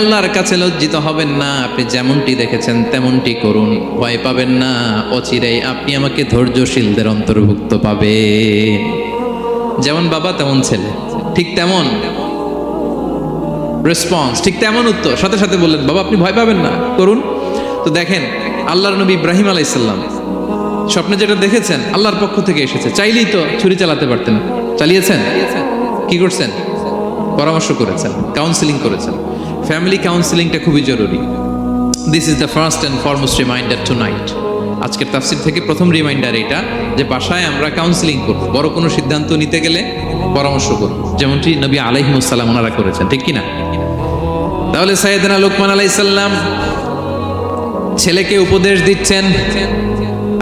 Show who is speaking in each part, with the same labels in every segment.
Speaker 1: আল্লাহর কাছে লজ্জিত হবেন না, আপনি যেমনটি দেখেছেন তেমনটি করুন, ভয় পাবেন না, অচিরেই আপনি আমাকে ধৈর্যশীলদের অন্তর্ভুক্ত পাবেন। যেমন বাবা তেমন ছেলে, ঠিক তেমন রেসপন্স, ঠিক তেমন উত্তর। সাথে সাথে বললেন, বাবা আপনি ভয় পাবেন না, করুন। তো দেখেন আল্লাহর নবী ইব্রাহিম আলাইহিস সালাম স্বপ্নে যেটা দেখেছেন আল্লাহর পক্ষ থেকে এসেছে, চাইলেই তো ছুরি চালাতে পারতেন, চালিয়েছেন? কি করছেন? পরামর্শ করেছেন, কাউন্সিলিং করেছেন। ফ্যামিলি কাউন্সিলিংটা খুবই জরুরি। This is the first and foremost reminder tonight. আজকের তাফসির থেকে প্রথম রিমাইন্ডার এটা, যে বাসায় আমরা কাউন্সিলিং করব, বড় কোনো সিদ্ধান্ত নিতে গেলে পরামর্শ করব, যেমনটি নবী আলাইহিস সালাম ওনারা করেছেন, ঠিক কিনা? তাহলে সাইয়েদনা লোকমান আলাইহিস সালাম ছেলেকে উপদেশ দিচ্ছেন,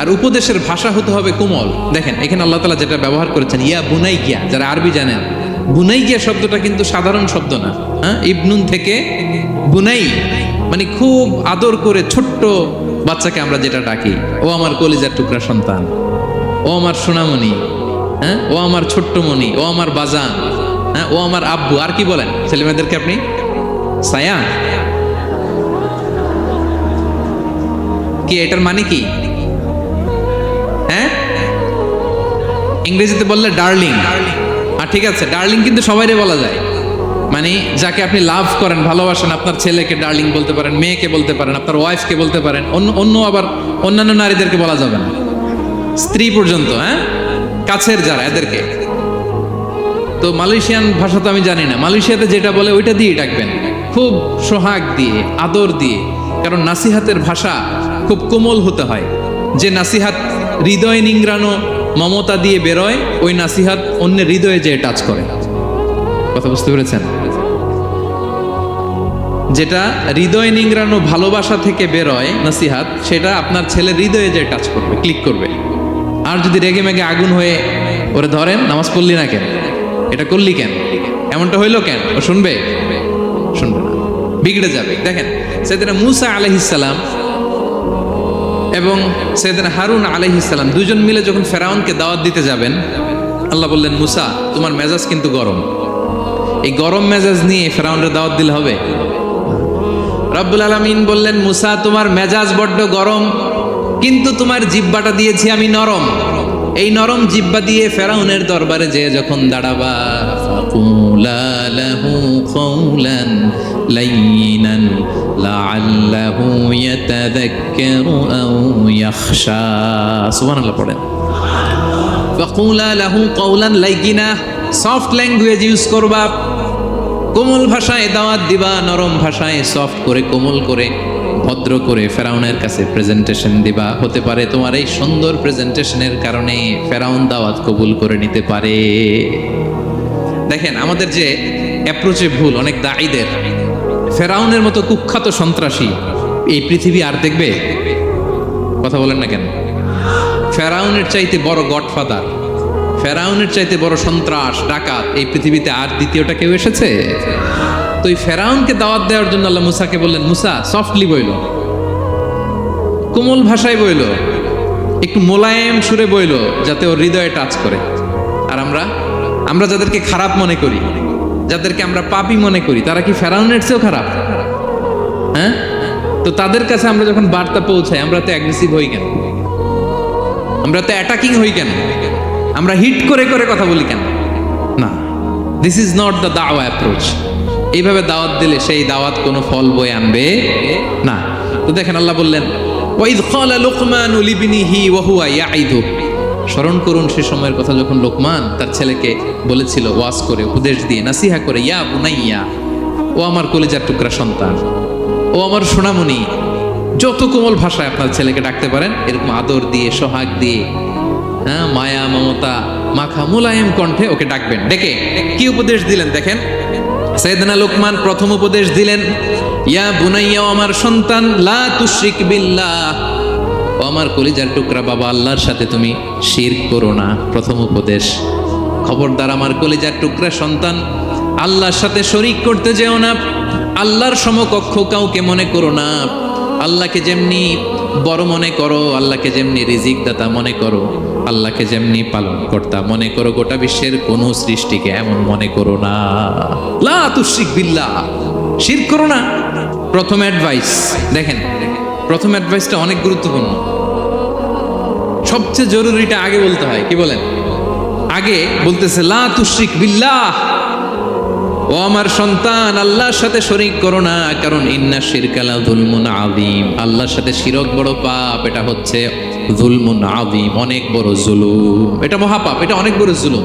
Speaker 1: আর উপদেশের ভাষা হতে হবে কোমল। দেখেন এখানে আল্লাহ তাআলা যেটা ব্যবহার করেছেন, ইয়া বুনাইয়া, যারা আরবি জানেন, বুনাইয়া শব্দটা কিন্তু সাধারণ শব্দ না। হ্যাঁ, ইবনুন থেকে বুনাই, মানে খুব আদর করে ছোট্ট বাচ্চাকে আমরা যেটা ডাকি, ও আমার কলিজার টুকরা সন্তান, ও আমার সোনামণি, হ্যাঁ, ও আমার ছোট্ট মণি, ও আমার বাজান, হ্যাঁ, ও আমার আব্বু। আর কি বলেন ছেলেমেয়েদেরকে আপনি? সায়া। কি এটার মানে কি? হ্যাঁ, ইংরেজিতে বললে ডার্লিং। আর ঠিক আছে, ডার্লিং কিন্তু সবাইরে বলা যায়, মানে যাকে আপনি লাভ করেন, ভালোবাসেন, আপনার ছেলেকে ডার্লিং বলতে পারেন, মেয়েকে বলতে পারেন, আপনার ওয়াইফকে বলতে পারেন, অন্য আবার অন্যান্য নারীদেরকে বলা যাবে না, স্ত্রী পর্যন্ত, হ্যাঁ, কাছের যারা, এদেরকে। তো মালয়েশিয়ান ভাষা তো আমি জানি না, মালয়েশিয়াতে যেটা বলে ওইটা দিয়ে ডাকবেন, খুব সোহাগ দিয়ে, আদর দিয়ে, কারণ নাসিহাতের ভাষা খুব কোমল হতে হয়। যে নাসিহাত হৃদয় নিংড়ানো মমতা দিয়ে বেরোয়, ওই নাসিহাত অন্যের হৃদয়ে যে টাচ করে। কথা বুঝতে পেরেছেন? যেটা হৃদয় নিংড়ানো ভালোবাসা থেকে বেরোয় নাসিহাত, সেটা আপনার ছেলের হৃদয়ে যে টাচ করবে, ক্লিক করবে। আর যদি রেগে মেগে আগুন হয়ে ওরে ধরেন, নামাজ পড়লি না কেন, এটা করলি কেন, এমনটা হইলো কেন, ও শুনবে? শুনবে না, বিগড়ে যাবে। দেখেন সাইয়েদনা মূসা আলাইহিস সালাম এবং সাইয়েদনা হারুন আলাইহিস সালাম দুজন মিলে যখন ফেরাউনকে দাওয়াত দিতে যাবেন, আল্লাহ বললেন, মূসা তোমার মেজাজ কিন্তু গরম, এই গরম মেজাজ নিয়ে ফেরাউনের দাওয়াত দিলে হবে? রব্বুল আলামিন বললেন, মূসা তোমার মেজাজ বড্ড গরম, কিন্তু তোমার জিহ্বাটা দিয়েছি আমি নরম, এই নরম জিহ্বা দিয়ে ফেরাউনের দরবারে যেয়ে যখন দাঁড়াবা, ফাকুলা লাহু কাওলান লাইয়িনান লাআল্লাহু ইয়াতাযাক্কারু আও ইয়াখশা। সুবহানাল্লাহ পড়েন। ফাকুলা লাহু কাওলান লাইয়িনা, সফট ল্যাঙ্গুয়েজ ইউজ করবা, কোমল ভাষায় দাওয়াত দিবা, নরম ভাষায় সফট করে, কোমল করে, ভদ্র করে ফেরাউনের কাছে প্রেজেন্টেশন দিবা। হতে পারে তোমার এই সুন্দর প্রেজেন্টেশনের কারণে ফেরাউন দাওয়াত কবুল করে নিতে পারে। দেখেন আমাদের যে অ্যাপ্রোচে ভুল অনেক দাঈদের, ফেরাউনের মতো কুখ্যাত সন্ত্রাসী এই পৃথিবী আর দেখবে? কথা বলেন না কেন? ফেরাউনের চাইতে বড় গডফাদার, ফেরাউনের চাইতে বড় সন্ত্রাস ডাকাত এই পৃথিবীতে আর দ্বিতীয়টা কেউ এসেছে? তো এই ফেরাউনকে দাওয়াত দেওয়ার জন্য আল্লাহ মুসাকে বললেন, মুসা সফটলি বইল, কোমল ভাষায় বইল, একটু মোলায়েম সুরে বইল, যাতে ওর হৃদয়ে টাচ করে। আর আমরা যাদেরকে খারাপ মনে করি, যাদেরকে আমরা পাপী মনে করি, তারা কি ফেরাউনের চেয়েও খারাপ? হ্যাঁ, তো তাদের কাছে আমরা যখন বার্তা পৌঁছাই, আমরা তো অ্যাগ্রেসিভ হই কেন, আমরা তো অ্যাটাকিং হই কেন, আমরা হিট করে করে কথা বলি কেন? না, দিস ইজ নট দ্য দাওয়া অ্যাপ্রোচ। এইভাবে দাওয়াত দিলে সেই দাওয়াত কোনো ফল বয়ে আনবে না। তো দেখেন আল্লাহ বললেন, ওয়াইদ ক্বালা লুকমানু লিবনিহি ওয়া হুয়া ইয়াইদু, স্মরণ করুন সে সময়ের কথা যখন লোকমান তার ছেলেকে বলেছিল, ওয়াজ করে, উপদেশ দিয়ে, নাসিহা করে, ইয়া বুনাইয়া, ও আমার কলিজার টুকরা সন্তান, ও আমার সোনামণি। যত কোমল ভাষায় আপনার ছেলেকে ডাকতে পারেন, এরকম আদর দিয়ে, সোহাগ দিয়ে, হ্যাঁ, মায়া মমতা মাখা মোলায়েম কণ্ঠে ওকে ডাকবেন। ডেকে কি উপদেশ দিলেন দেখেন। সাইয়েদনা লোকমান প্রথম উপদেশ দিলেন, ইয়া বুনাইয়া, ও আমার সন্তান, লা তুশরিক বিল্লাহ, ও আমার কলিজার টুকরা বাবা, আল্লাহর সাথে তুমি শিরক করো না। প্রথম উপদেশ, খবরদার আমার কলিজার টুকরা সন্তান, আল্লাহর সাথে শরীক করতে যেও না, আল্লাহর সমকক্ষ কাউকে মনে করো না। আল্লাহকে যেমনি বড় মনে করো, আল্লাহকে যেমনি রিজিক দাতা মনে করো, আল্লাহকে যেমনি পালন কর্তা মনে করো, গোটা বিশ্বের কোন সৃষ্টিকে এমন মনে করো না। লা তুশরিক বিল্লাহ, শিরক করো না। প্রথম অ্যাডভাইস দেখেন, প্রথম অ্যাডভাইসটা অনেক গুরুত্বপূর্ণ। সবচেয়ে জরুরিটা আগে বলতে হয়, কি বলেন? আগে বলতেছে লা তুশরিক বিল্লাহ, ও আমার সন্তান আল্লাহর সাথে শরীক করো না, কারণ ইন্না শিরকা লা যুলমুন আযীম, আল্লাহর সাথে শিরক বড় পাপ, এটা হচ্ছে যুলমুন আযীম, অনেক বড় জুলুম, এটা মহাপাপ, এটা অনেক বড় জুলুম।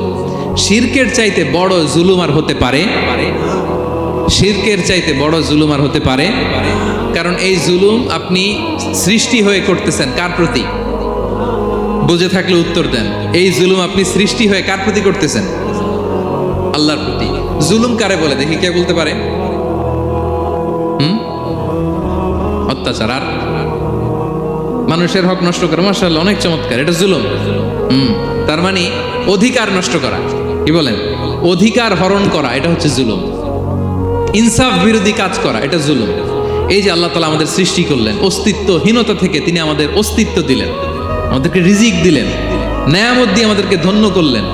Speaker 1: শিরকের চাইতে বড় জুলুম আর হতে পারে? শিরকের চাইতে বড় জুলুম আর হতে পারে? কারণ এই জুলুম আপনি সৃষ্টি হয়ে করতেছেন কার প্রতি? বুঝে থাকলে উত্তর দেন। এই জুলুম আপনি সৃষ্টি হয়ে কার প্রতি করতেছেন? আল্লাহর প্রতি। জুলুম কারে বলে দেখি, কে বলতে পারে? অত্যাচার আর মানুষের হক নষ্ট করা, মাশাআল্লাহ অনেক চমৎকার, এটা জুলুম। তার মানে অধিকার নষ্ট করা, কি বলেন? অধিকার হরণ করা, এটা হচ্ছে জুলুম। ইনসাফ বিরোধী কাজ করা, এটা জুলুম। এই যে আল্লাহ তাআলা আমাদের সৃষ্টি করলেন, অস্তিত্বহীনতা থেকে তিনি আমাদের অস্তিত্ব দিলেন, আমাদেরকে রিজিক দিলেন, নেয়ামত দিয়ে আমাদেরকে ধন্য করলেন।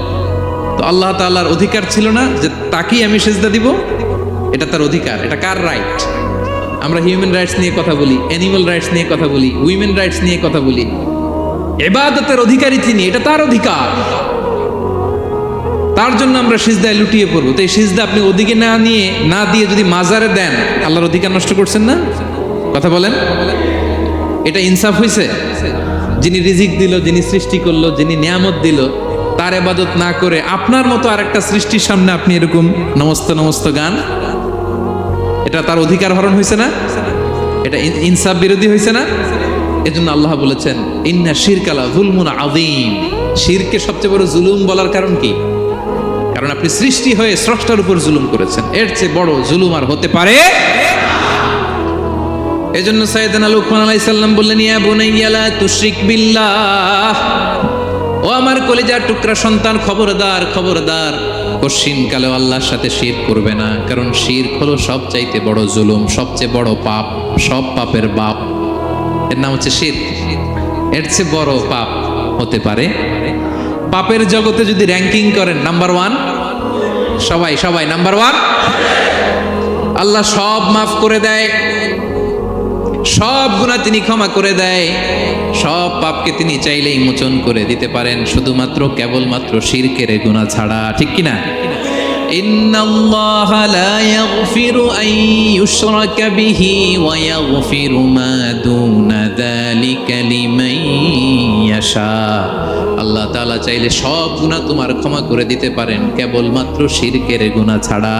Speaker 1: তো আল্লাহ তাআলার অধিকার ছিল না যে তাকেই আমি সেজদা দিব? এটা তার অধিকার। এটা কার রাইট? আমরা হিউম্যান রাইটস নিয়ে কথা বলি, অ্যানিমাল রাইটস নিয়ে কথা বলি, উইমেন রাইটস নিয়ে কথা বলি। ইবাদতের অধিকারী তিনি, এটা তার অধিকার। তার জন্য আমরা সিজদায় লুটিয়ে পড়বো। তো এই সিজদা আপনি ওদিকে না দিয়ে যদি মাজারে দেন, আল্লাহর অধিকার নষ্ট করছেন না? কথা বলেন, এটা ইনসাফ হয়েছে? যিনি রিজিক দিল, যিনি সৃষ্টি করলো, যিনি নিয়ামত দিল, তার ইবাদত না করে আপনার মতো আরেকটা সৃষ্টির সামনে আপনি এরকম নমস্ত নমস্ত গান, এটা তার অধিকার হরণ হয়েছে না? এটা ইনসাফ বিরোধী হয়েছে না? এজন্য আল্লাহ বলেছেন ইন্না শিরকা লা যুলমুন আযীম। শিরকে সবচেয়ে বড় জুলুম বলার কারণ কি? কারণ আপনি সৃষ্টি হয়ে স্রষ্টার উপর জুলুম করেছেন। এর চেয়ে বড় জুলুম আর হতে পারে? এজন্য সাইয়েদনা লুকমান আলাইহিস সালাম বললেন, ইয়া বুনাইয়া লা তুশরিক বিল্লাহ, ও আমার কলিজার টুকরা সন্তান, খবরদার খবরদার, কশিনকালেও আল্লাহর সাথে শিরক করবে না। কারণ শিরক হলো সবচাইতে বড় জুলুম, সবচেয়ে বড় পাপ, সব পাপের বাপ, এর নাম হচ্ছে শিরক। এর চেয়ে বড় পাপ হতে পারে? পাপের জগতে যদি র্যাঙ্কিং করেন, নাম্বার ওয়ান সবাই নাম্বার ওয়ান। আল্লাহ সব মাফ করে দেয়, সব গুনাহ তিনি ক্ষমা করে দেয়, সব পাপকে তিনি চাইলেই মোচন করে দিতে পারেন, শুধুমাত্র কেবলমাত্র শিরকের গুনাহ ছাড়া। ঠিক কিনা? ইন্নাল্লাহা লা ইয়াগফিরু আন ইউশরাকা বিহি ওয়া ইয়াগফিরু মা দুনা যালিকা লিমান ইয়াশা। আল্লাহ তাআলা চাইলে সব গুনাহ তোমার ক্ষমা করে দিতে পারেন, কেবলমাত্র শিরকের গুনাহ ছাড়া।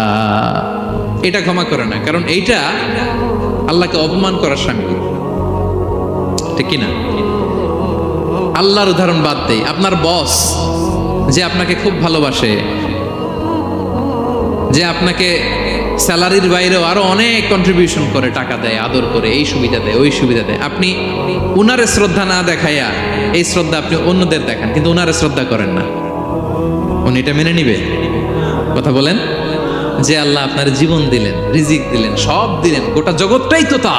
Speaker 1: এটা ক্ষমা করে না, কারণ এইটা আল্লাহকে অপমান করার শামিল। ঠিক কিনা? আল্লাহর উদাহরণ বাদ দেই, আপনার বস যে আপনাকে খুব ভালোবাসে, যে আপনাকে স্যালারির বাইরেও আরো অনেক কন্ট্রিবিউশন করে, টাকা দেয়, আদর করে, এই সুবিধা দেয়, ওই সুবিধা দেয়, আপনি উনারে শ্রদ্ধা না দেখাইয়া এই শ্রদ্ধা আপনি অন্যদের দেখান, কিন্তু উনারে শ্রদ্ধা করেন না, উনি এটা মেনে নিবে? কথা বলেন। যে আল্লাহ আপনার জীবন দিলেন, রিজিক দিলেন, সব দিলেন, গোটা জগৎটাই তো তা,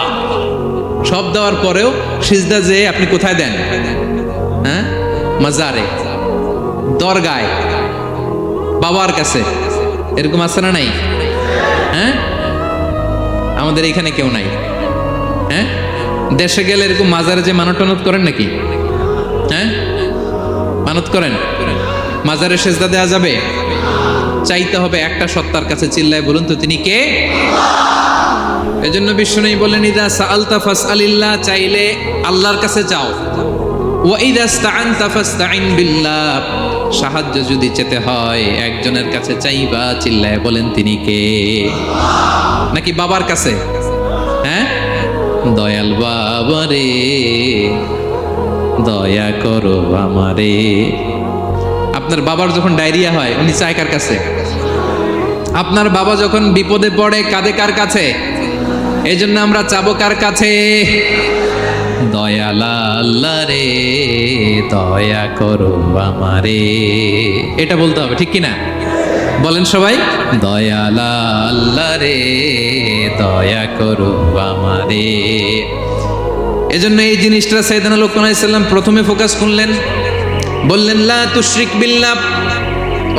Speaker 1: সব দেওয়ার পরেও সিজদা যে আপনি কোথায় দেন? হ্যাঁ, মাজারে, দরগায়, বাবার কাছে। এরকম আছে না নাই? হ্যাঁ, আমাদের এখানে কেউ নাই। হ্যাঁ, দেশে গেলে এরকম মাজারে যে মানত টানত করেন নাকি? হ্যাঁ, মানত করেন? মাজারে সিজদা দেওয়া যাবে? চাইতে হবে একটা সত্তার কাছে, চিল্লায় বলুন তো তিনি কে? এজন্য বিশ্বনবী বলেন, ইযা সাআলতা ফাসআলিল্লাহ, চাইলে আল্লাহর কাছে চাও। ওয়া ইযা ইসতাআনতা ফাসতাইন বিল্লাহ, সাহায্য যদি চেতে হয় একজনের কাছে চাইবা, চিল্লায় বলেন তিনি কে? নাকি বাবার কাছে? হ্যাঁ, দয়াল বাবা রে দয়া করো আমারে। আপনার বাবার যখন ডায়রিয়া হয়, উনি চায় কার কাছে? আপনার বাবা যখন বিপদে পড়ে, কাঁদে কার কাছে? এই জন্য আমরা চাবো কার কাছে? দয়ালা আল্লাহ রে দয়া করো আমারে, এটা বলতে হবে। ঠিক কিনা? বলেন সবাই, দয়ালা আল্লাহ রে দয়া করো আমারে। এজন্য এই জিনিসটা সাইয়েদনা লুকমান আলাইহিস সালাম প্রথমে ফোকাস করলেন, বললেন লা তুশরিক বিল্লাহ,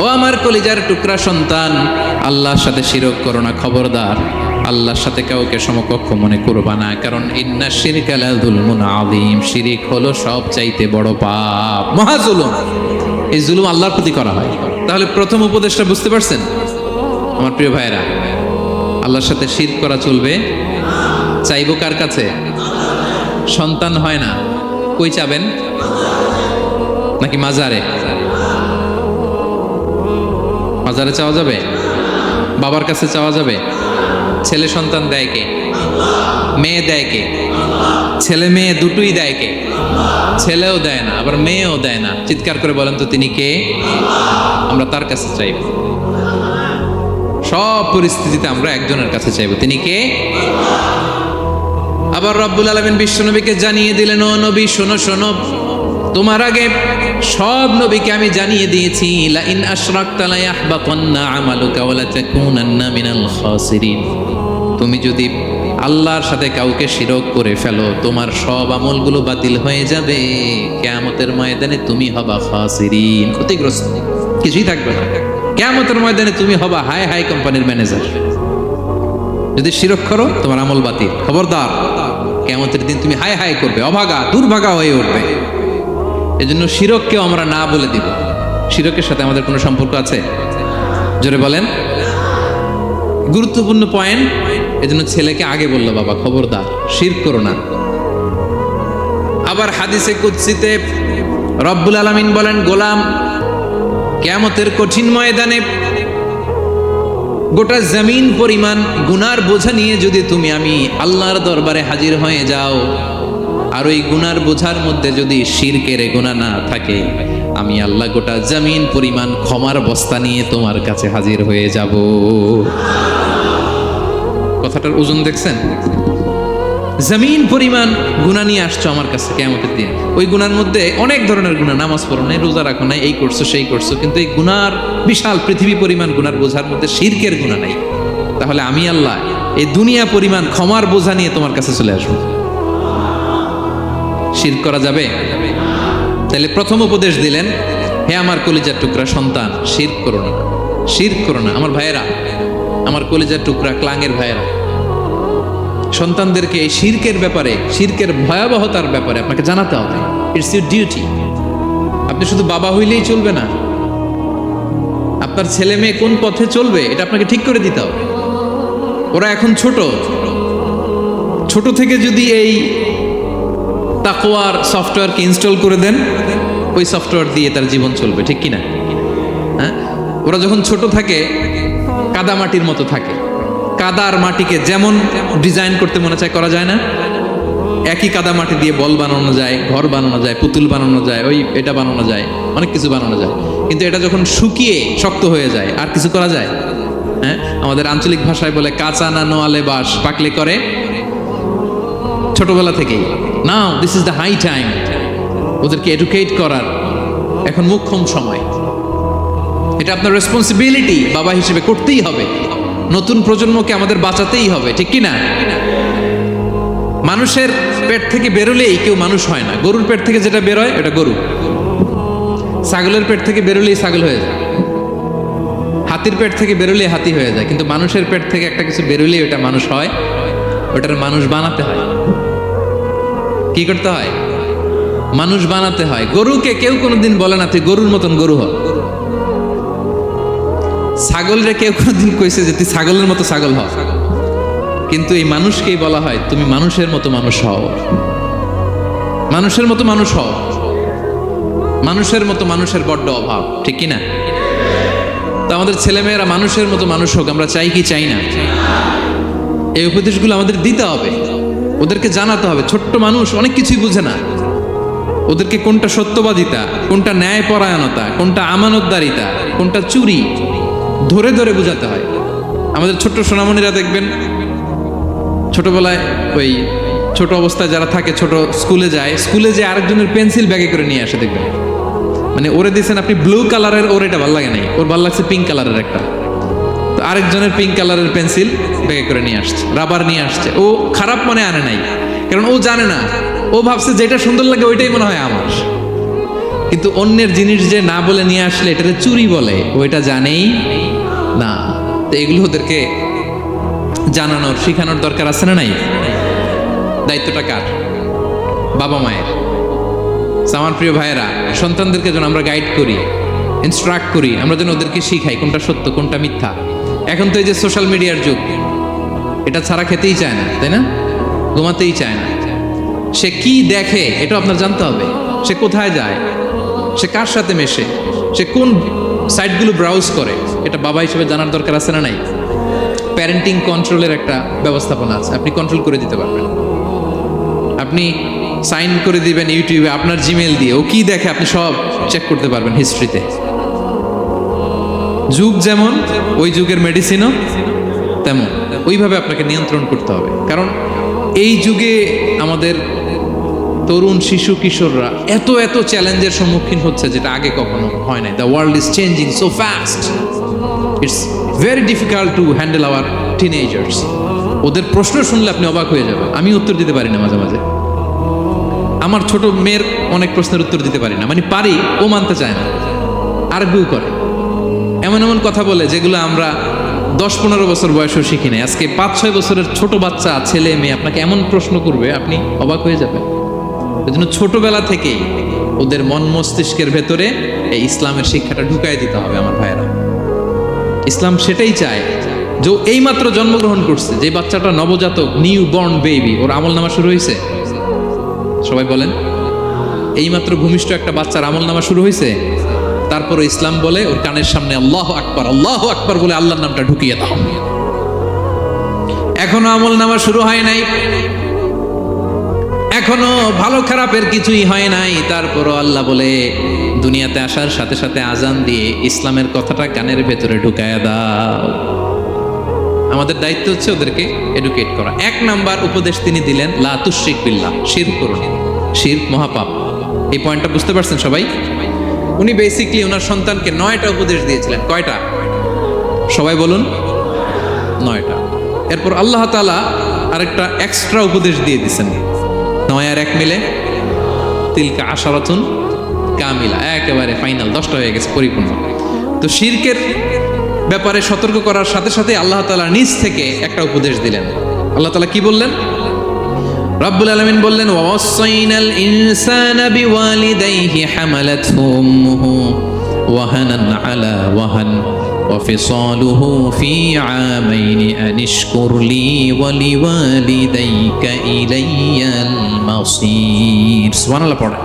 Speaker 1: ও আমার কলিজার টুকরা সন্তান, আল্লাহর সাথে শিরক করো না, খবরদার। আল্লাহর সাথে কাউকে সমকক্ষ মনে করবা না, কারণ ইন্না শিরকা লাযুলমুন আযীম, শিরিক হলো সব চাইতে বড় পাপ, মহা জুলুম। এই জুলুম আল্লাহর প্রতি করা হয়। তাহলে প্রথম উপদেশটা বুঝতে পারছেন আমার প্রিয় ভাইরা? আল্লাহর সাথে শিরক করা চলবে। চাইবো কার কাছে? সন্তান হয় না, কই চাবেন? নাকি মাজারে? মাজারে চাওয়া যাবে? বাবার কাছে চাওয়া যাবে? ছেলে সন্তান দেয় কে? মেয়ে দেয় কে? ছেলে মেয়ে দুটোই দেয় কে? ছেলেও দেয় না, আবার মেয়েও দেয় না। চিৎকার করে বলেন তো তিনি কে? আমরা তার কাছে চাইব। সব পরিস্থিতিতে আমরা একজনের কাছে চাইব, তিনি কে? আবার রব্বুল আলামিন বিশ্বনবীকে জানিয়ে দিলেন, ও নবী শোনো শোনো, তোমার আগে সব নবীকে আমি জানিয়ে দিয়েছি, লা ইন আশরাকতা লা ইয়াহবাতান্না আমালুকা ওয়া লা তাকুনান্না মিনাল খাসিরিন। তুমি যদি আল্লাহর সাথে কাউকে শিরক করে ফেলো, তোমার সব আমলগুলো বাতিল হয়ে যাবে, কিয়ামতের ময়দানে তুমি হবা খাসিরিন, ক্ষতিগ্রস্ত, কিছুই থাকবে না। কিয়ামতের ময়দানে তুমি হবা হাই হাই কোম্পানির ম্যানেজার। যদি শিরক করো তোমার আমল বাতিল, খবরদার, কিয়ামতের দিন তুমি হাই হাই করবে, অভাগা দুর্ভাগা হয়ে উঠবে। এজন্য শিরককেও আমরা না বলে দিব। শিরকের সাথে আমাদের কোনো সম্পর্ক আছে? জোরে বলেন। গুরুত্বপূর্ণ পয়েন্ট, এজন্য ছেলেকে আগে বললো, বাবা খবরদার শিরক করো না। আবার হাদিসে কুদসিতে রব্বুল আলামিন বলেন, গোলাম কিয়ামতের কঠিন ময়দানে গোটা জমিন পরিমাণ গুনার বোঝা নিয়ে যদি তুমি আমি আল্লাহর দরবারে হাজির হয়ে যাও, আর ওই গুনার বোঝার মধ্যে যদি শিরকের গুনাহ না থাকে, আমি আল্লাহ গোটা জমিন পরিমাণ ক্ষমার বস্তা নিয়ে তোমার কাছে হাজির হয়ে যাব। কথাটার ওজন দেখছেন? জমিন পরিমাণ গুনাহ নিয়ে আসছো আমার কাছে কিয়ামতের দিন। ওই গুনার মধ্যে অনেক ধরনের গুনাহ, নামাজ পড়ো নাই, রোজা রাখো নাই, এই করছো সেই করছো, কিন্তু এই গুনার বিশাল পৃথিবী পরিমাণ গুনার বোঝার মধ্যে শিরকের গুনাহ নাই। তাহলে আমি আল্লাহ এই দুনিয়া পরিমাণ ক্ষমার বোঝা নিয়ে তোমার কাছে চলে আসবো। শিরক করা যাবে? তাহলে প্রথম উপদেশ দিলেন, হে আমার কলিজার টুকরা সন্তান, শিরক করো না, শিরক করো না। আমার ভাইয়েরা, আমার কলিজার টুকরা ক্লাঙের ভাইয়েরা, সন্তানদেরকে এই শিরকের ব্যাপারে, শিরকের ভয়াবহতার ব্যাপারে আপনাকে জানাতে হবে। It's your duty. আপনি শুধু বাবা হইলেই চলবে না, আপনার ছেলে মেয়ে কোন পথে চলবে এটা আপনাকে ঠিক করে দিতে হবে। ওরা এখন ছোট, ছোট থেকে যদি এই তাকওয়ার সফটওয়্যারকে ইনস্টল করে দেন, ওই সফটওয়্যার দিয়ে তার জীবন চলবে, ঠিক কিনা? হ্যাঁ, ওরা যখন ছোট থাকে কাদা মাটির মতো থাকে, কাদার মাটিকে যেমন ডিজাইন করতে মনে চায় করা যায় না? একই কাদা মাটি দিয়ে বল বানানো যায়, ঘর বানানো যায়, পুতুল বানানো যায়, ওই এটা বানানো যায়, অনেক কিছু বানানো যায়। কিন্তু এটা যখন শুকিয়ে শক্ত হয়ে যায়, আর কিছু করা যায়? হ্যাঁ, আমাদের আঞ্চলিক ভাষায় বলে কাঁচা না নোয়ালে বাস, পাকলে করে। ছোটবেলা থেকেই now this is the high time, ওদেরকে এডুকেট করার এখন মুখ্যম সময়। এটা আপনার রেসপন্সিবিলিটি, বাবা হিসেবে করতেই হবে। নতুন প্রজন্মকে আমাদের বাঁচাতেই হবে, ঠিক কি না? মানুষের পেট থেকে বেরোলেই কেউ মানুষ হয় না। গরুর পেট থেকে যেটা বেরোয় ওটা গরু, ছাগলের পেট থেকে বেরোলেই ছাগল হয়ে যায়, হাতির পেট থেকে বেরোলেই হাতি হয়ে যায়। কিন্তু মানুষের পেট থেকে একটা কিছু বেরোলেই ওটা মানুষ হয়, ওটার মানুষ বানাতে হয়। কি করতে হয়? মানুষ বানাতে হয়। গরুকে কেউ কোনোদিন বলে না তুই গরুর মতন গরু হ। ছাগলরে কেউ কোনোদিন কইছে যে তুই ছাগলের মতো ছাগল হ, কিন্তু এই মানুষকেই বলা হয় তুমি মানুষের মতো মানুষ হও, মানুষের মতো মানুষ হও। মানুষের মতো মানুষের বড্ড অভাব, ঠিক কিনা? তো আমাদের ছেলেমেয়েরা মানুষের মতো মানুষ হোক, আমরা চাই কি চাই না? এই উপদেশগুলো আমাদের দিতে হবে, ওদেরকে জানাতে হবে। ছোট্ট মানুষ অনেক কিছুই বুঝে না, ওদেরকে কোনটা সত্যবাদিতা, কোনটা ন্যায়পরায়ণতা, কোনটা আমানতদারিতা, কোনটা চুরি, ধরে ধরে বোঝাতে হয়। আমাদের ছোট্ট সোনামণিরা দেখবেন ছোটবেলায় ওই ছোট অবস্থায় যারা থাকে, ছোট স্কুলে যায়, স্কুলে যে আরেকজনের পেন্সিল ব্যাগে করে নিয়ে আসে দেখবেন। মানে ওরে দিয়েছেন আপনি ব্লু কালারের, ওর এটা ভালো লাগে নাই, ওর ভালো লাগছে পিঙ্ক কালারের একটা, তো আরেকজনের পিঙ্ক কালারের পেন্সিল ব্যাগে করে নিয়ে আসছে, রাবার নিয়ে আসছে। ও খারাপ মনে আনে নাই, কারণ ও জানে না, ও ভাবছে যেটা সুন্দর লাগে ওইটাই মনে হয় আমার। কিন্তু অন্যের জিনিস যে না বলে নিয়ে আসলে এটাকে চুরি বলে, ওইটা জানেই না। তো এগুলো ওদেরকে জানানোর, শিখানোর দরকার আছে না নাই? দায়িত্বটা কার? বাবা মায়ের। আমার প্রিয় ভাইয়েরা, সন্তানদেরকে যেন আমরা গাইড করি, ইনস্ট্রাক্ট করি, আমরা যেন ওদেরকে শিখাই কোনটা সত্য কোনটা মিথ্যা। এখন তো এই যে সোশ্যাল মিডিয়ার যুগ, এটা ছাড়া খেতেই চায় না, তাই না? ঘুমাতেই চায় না। সে কি দেখে এটা আপনার জানতে হবে। সে কোথায় যায়, সে কার সাথে মেশে, সে কোন সাইটগুলো ব্রাউজ করে, এটা বাবা হিসেবে জানার দরকার আছে না নাই? প্যারেন্টিং কন্ট্রোলের একটা ব্যবস্থাপনা আছে, আপনি কন্ট্রোল করে দিতে পারবেন। আপনি সাইন করে দিবেন ইউটিউবে আপনার জিমেল দিয়ে, ও কি দেখে আপনি সব চেক করতে পারবেন হিস্ট্রিতে। যুগ যেমন, ওই যুগের মেডিসিনও তেমন, ওইভাবে আপনাকে নিয়ন্ত্রণ করতে হবে। কারণ এই যুগে আমাদের তরুণ শিশু কিশোররা এত এত চ্যালেঞ্জের সম্মুখীন হচ্ছে যেটা আগে কখনো হয় নাই। The world is changing so fast, it's very difficult to handle our teenagers. ওদের প্রশ্ন শুনলে আপনি অবাক হয়ে যাবেন। আমি উত্তর দিতে পারি না মাঝে মাঝে, আমার ছোট মেয়ের অনেক প্রশ্নের উত্তর দিতে পারি না, মানে পারি, ও মানতে চায় না, আর্গুও করে, এমন এমন কথা বলে যেগুলো আমরা 10-15 বছর বয়সেও শিখি নাই। আজকে 5-6 বছরের ছোট বাচ্চা, ছেলে মেয়ে আপনাকে এমন প্রশ্ন করবে আপনি অবাক হয়ে যাবেন। এই জন্য ছোটবেলা থেকেই ওদের মন মস্তিষ্কের ভেতরে এই ইসলামের শিক্ষাটা ঢুকাই দিতে হবে আমার ভাইয়েরা। ইসলাম সেটাই চায় যে এইমাত্র জন্মগ্রহণ করছে যে বাচ্চাটা, নবজাতক, নিউ বর্ন বেবি, ওর আমল নামা শুরু হয়েছে? সবাই বলেন, এইমাত্র ভূমিষ্ঠ একটা বাচ্চার আমল নামা শুরু হয়েছে? তারপর ইসলাম বলে ওর কানের সামনে আল্লাহু আকবার বলে আল্লাহর নামটা ঢুকিয়ে দাও। এখনো আমল নামা শুরু হয় নাই, এখনো ভালো খারাপের কিছুই হয় নাই, তারপরও আল্লাহ বলে দুনিয়াতে আসার সাথে সাথে আজান দিয়ে ইসলামের কথাটা কানের ভেতরে ঢুকায় দাও। আমাদের দায়িত্ব হচ্ছে ওদেরকে এডুকেট করা। 1 নাম্বার উপদেশ তিনি দিলেন, লা তুশরিক বিল্লাহ, শিরক করুন, শিরক মহাপাপ। এই পয়েন্টটা বুঝতে পারছেন সবাই? উনি বেসিক্যালি ওনার সন্তানকে 9টা উপদেশ দিয়েছিলেন। কয়টা? সবাই বলুন, 9টা। এরপর আল্লাহ তাআলা আরেকটা এক্সট্রা উপদেশ দিয়ে দিয়েছেন, 9 আর 1 মিলে তিলকা আশারাতুন কামিলা, একেবারে ফাইনাল, 10টা হয়ে গেছে, পরিপূর্ণ। তো শিরকের ব্যাপারে সতর্ক করার সাথে সাথে আল্লাহ তাআলা নিজ থেকে একটা উপদেশ দিলেন। আল্লাহ তাআলা কি বললেন? রব্বুল আলামিন বললেন, ওয়াসাইনাল ইনসানা বিওয়ালিদাইহি হামালাতহু উম্মুহু ওয়াহানান আলা ওয়াহান ওয়া ফিসালুহু ফি আমাইনি আনিশকুর লি ওয়া লিওয়ালিদাইকা ইলাইয়াল মাসির। সুবহানাল্লাহ পড়ে।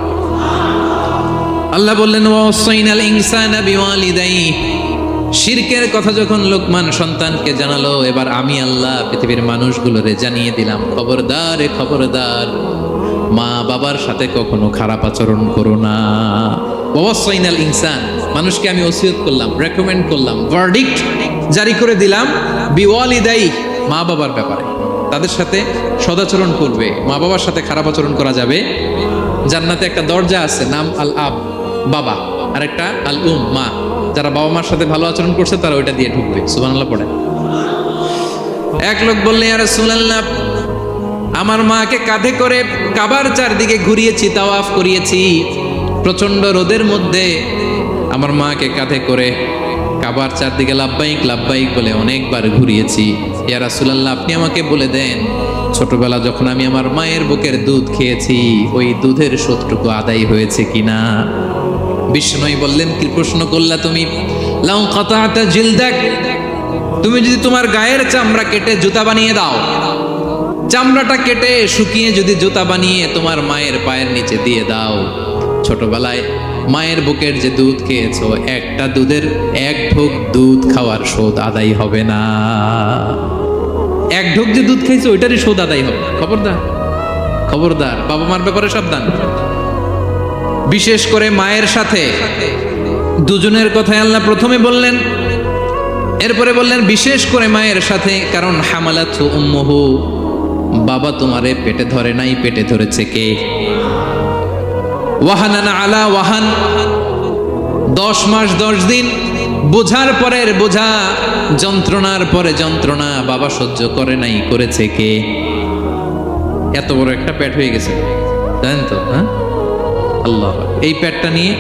Speaker 1: আল্লাহ বললেন, ওয়াসাইনাল ইনসানা বিওয়ালিদাইহি, শিরকের কথা যখন লোকমান সন্তানকে জানালো, এবার আমি আল্লাহ পৃথিবীর মানুষগুলোরে জানিয়ে দিলাম, খবরদার খবরদার, মা বাবার সাথে কখনো খারাপ আচরণ করো না। ওয়াসাইনাল ইনসান, মানুষকে আমি ওসিয়ত করলাম, রেকমেন্ড করলাম, ভার্ডিক্ট জারি করে দিলাম, বিওয়ালিদাই, মা বাবার ব্যাপারে তাদের সাথে সদাচরণ করবে, মা বাবার সাথে খারাপ আচরণ করা যাবে। জান্নাতে একটা দরজা আছে, নাম আল আব, বাবা, আর একটা আল উম, মা। যারা বাবা মার সাথে ভালো আচরণ করছে তারা ওইটা দিয়ে ঢুকবে। সুবহানাল্লাহ পড়ে। এক লোক বললেন, ইয়া রাসূলুল্লাহ, আমার মাকে কাঁধে করে কাবার চারদিকে ঘুরিয়েছি, তাওয়াফ করিয়েছি, প্রচন্ড রোদের মধ্যে আমার মাকে কাঁধে করে কাবার চারদিকে লাব্বাইক লাব্বাইক বলে অনেকবার ঘুরিয়েছি। ইয়া রাসূলুল্লাহ, আপনি আমাকে বলে দেন, ছোটবেলা যখন আমি আমার মায়ের বুকের দুধ খেয়েছি, ওই দুধের শোধটুকু আদায় হয়েছে কিনা? বিষ্ণুই বললেন, কি প্রশ্ন করলা তুমি? লাউ কাতাতা জিলদাক, তুমি যদি তোমার গায়ের চামড়া কেটে জুতা বানিয়ে দাও, চামড়াটা কেটে শুকিয়ে যদি জুতা বানিয়ে তোমার মায়ের পায়ের নিচে দিয়ে দাও, ছোটবেলায় মায়ের বুকের যে দুধ খেয়েছো, একটা দুধের 1 ঢোক দুধ খাওয়ার শোধ আদায় হবে না। 1 ঢোক যে দুধ খাইছো ওইটারই শোধ আদায় হবে। খবরদার খবরদার, বাবা মার ব্যাপারে সাবধান। বিশেষ করে মায়ের সাথে, দুজনের কথাই আল্লাহ প্রথমে বললেন, এরপরে বললেন বিশেষ করে মায়ের সাথে, কারণ হামালাতহু উম্মুহু, বাবা তোমারে পেটে ধরে নাই, পেটে ধরেছে কে? ওয়াহানান আলা ওয়াহান, 10 মাস 10 দিন বোঝার পরের বোঝা, যন্ত্রণার পরে যন্ত্রণা বাবা সহ্য করে নাই, করেছে কে? এত বড় একটা পেট হয়ে গেছে, জানেন তো? হ্যাঁ, আল্লাহ। এই পেটটা নিয়ে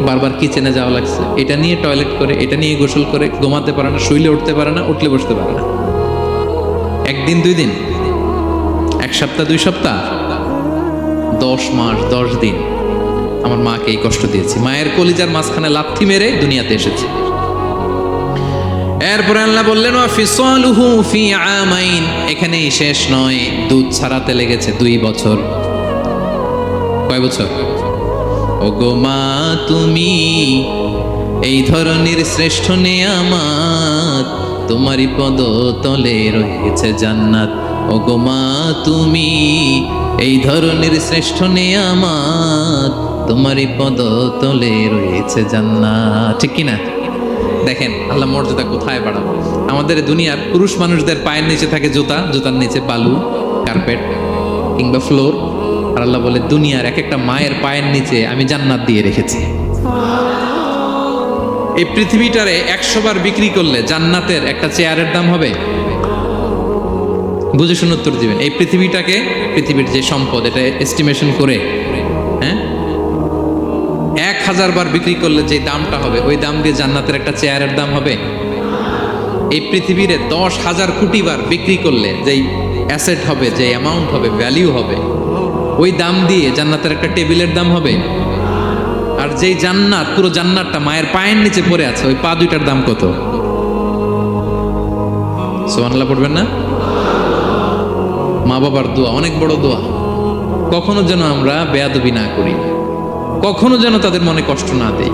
Speaker 1: বারবার কিচেনে যাওয়া লাগছে, এটা নিয়ে টয়লেট করে, এটা নিয়ে গোসল করে, ঘুমাতে পারে না, শুইলে উঠতে পারে না, উঠলে বসতে পারে না। একদিন 2 দিন, 1 সপ্তাহ 2 সপ্তাহ, 10 মাস 10 দিন আমার মাকে এই কষ্ট দিয়েছি। মায়ের কলিজার মাঝখানে লাথি মেরে দুনিয়াতে এসেছে। এরপরে আল্লাহ বললেন ওয়া ফিসালুহু ফি আমাইন, এখানেই শেষ নয়, দুধ ছাড়াতে লেগেছে 2 বছর। কয় বছর? ওগো মা তুমি এই ধরনের শ্রেষ্ঠ নেয়ামত, তোমারই পদ তলে রয়েছে জান্নাত। ওগো মা তুমি এই ধরনের শ্রেষ্ঠ নেয়ামত, তোমারই পদ তলে রয়েছে জান্নাত। ঠিক কিনা? দেখেন আল্লাহ মর্যাদা কোথায় বাড়াবো। আমাদের দুনিয়ার পুরুষ মানুষদের পায়ের নিচে থাকে জুতা, জুতার নিচে বালু, কার্পেট কিংবা ফ্লোর। আর আল্লাহ বলে দুনিয়ার এক একটা মায়ের পায়ের নিচে আমি জান্নাত দিয়ে রেখেছি। এই পৃথিবীটারে 100 বার বিক্রি করলে জান্নাতের একটা চেয়ারের দাম হবে? বুঝে শুনে উত্তর দিবেন। এই পৃথিবীটাকে, পৃথিবীর যে সম্পদ, এটা এস্টিমেশন করে, হ্যাঁ, 1000 বার বিক্রি করলে যে দামটা হবে, ওই দাম দিয়ে জান্নাতের একটা চেয়ারের দাম হবে? এই পৃথিবীরে 10,000 কোটি বার বিক্রি করলে যেই অ্যাসেট হবে, যে অ্যামাউন্ট হবে, ভ্যালিউ হবে, ওই দাম দিয়ে জান্নাতের একটা টেবিলের দাম হবে? আর যেই জান্নাত, পুরো জান্নাতটা মায়ের পায়ের নিচে পড়ে আছে, ওই পা দুইটার দাম কত? সুবহানাল্লাহ পড়বেন না? মা বাবার দোয়া অনেক বড় দোয়া। কখনো যেন আমরা বেয়াদবি না করি, কখনো যেন তাদের মনে কষ্ট না দেই,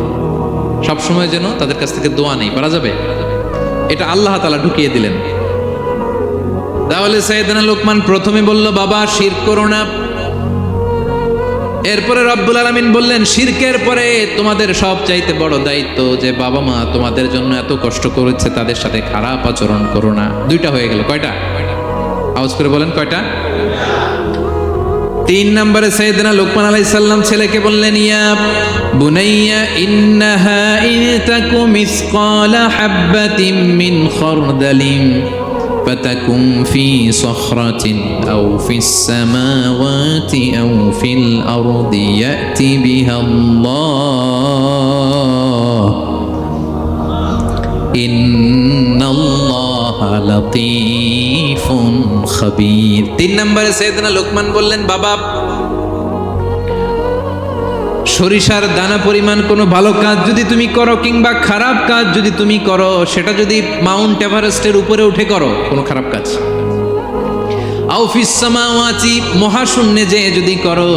Speaker 1: সবসময় যেন তাদের কাছ থেকে দোয়া নেই। পারা যাবে? এটা আল্লাহ তাআলা ঢুকিয়ে দিলেন। তাহলে সাইয়েদনা লোকমান প্রথমে বলল বাবা শিরক করো না। এরপরে রব্বুল আলামিন বললেন শিরকের পরে তোমাদের সব চাইতে বড় দায়িত্ব যে বাবা মা তোমাদের জন্য এত কষ্ট করেছে, তাদের সাথে খারাপ আচরণ করো না। 2টা হয়ে গেল। কয়টা? আওয়াজ করে বলেন কয়টা? 3 নম্বরে সাইয়েদনা লোকমান আলাইহিস সালাম ছেলেকে বললেন ইয়া বুনাইয়া ইন্নাহা ইন তাকু মিসকালা হাববাতিন মিন খারদালিন ফাতাকুন ফি সখরাতিন আও ফিস সামাওয়াতি আও ফিল আরদি ইয়াতি বিহাল্লাহ ইন্নাল্লাহা লাতীফুন খাবীর। 3 নম্বরে সাইয়েদনা লোকমান বললেন বাবা সরিষার দানা পরিমাণ কোনো ভালো কাজ যদি তুমি করো কিংবা খারাপ কাজ যদি তুমি করো, সেটা যদি মাউন্ট এভারেস্টের উপরে উঠে করো কোনো খারাপ কাজ, আও ফিস সামাওয়াতি মহাশূন্যে যে যদি করো,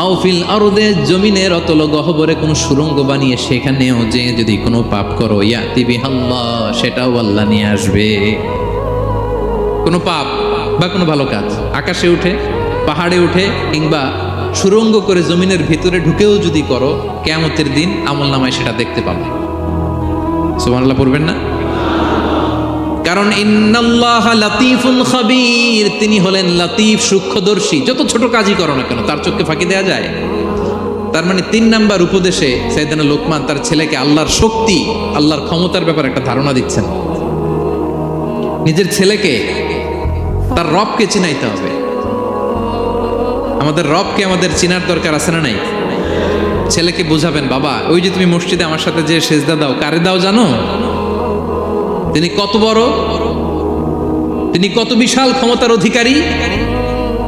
Speaker 1: আও ফিল আরদে জমিনের অতল গহ্বরে কোনো সুড়ঙ্গ বানিয়ে সেখানেও যে যদি কোনো পাপ করো, ইয়াতি বিহাল্লাহ সেটাও আল্লাহ নিয়ে আসবে। কোনো পাপ বা কোনো ভালো কাজ আকাশে উঠে, পাহাড়ে উঠে কিংবা সুড়ঙ্গ করে জমিনের ভিতরে ঢুকেও যদি করো, কিয়ামতের দিন আমলনামায় সেটা দেখতে পাবে। সুবহানাল্লাহ পড়বেন না? কারণ ইন্নাল্লাহা লাতীফুন খাবীর, তিনি হলেন লাতীফ সূক্ষ্মদর্শী। যত ছোট কাজই করো না কেন তার চোখে ফাঁকি দেয়া যায়। তার মানে 3 নাম্বার উপদেশে সাইয়েদনা লোকমান তার ছেলেকে আল্লাহর শক্তি, আল্লাহর ক্ষমতার ব্যাপারে একটা ধারণা দিচ্ছেন। নিজের ছেলেকে তার রবকে চিনাইতে হবে। আমাদের রবকে আমাদের চিনার দরকার আছে না নাই? ছেলেকে বোঝাবেন বাবা ওই যে তুমি মসজিদে আমার সাথে যে সেজদা দাও, কারে দাও জানো? তিনি কত বড়, তিনি কত বিশাল ক্ষমতার অধিকারী।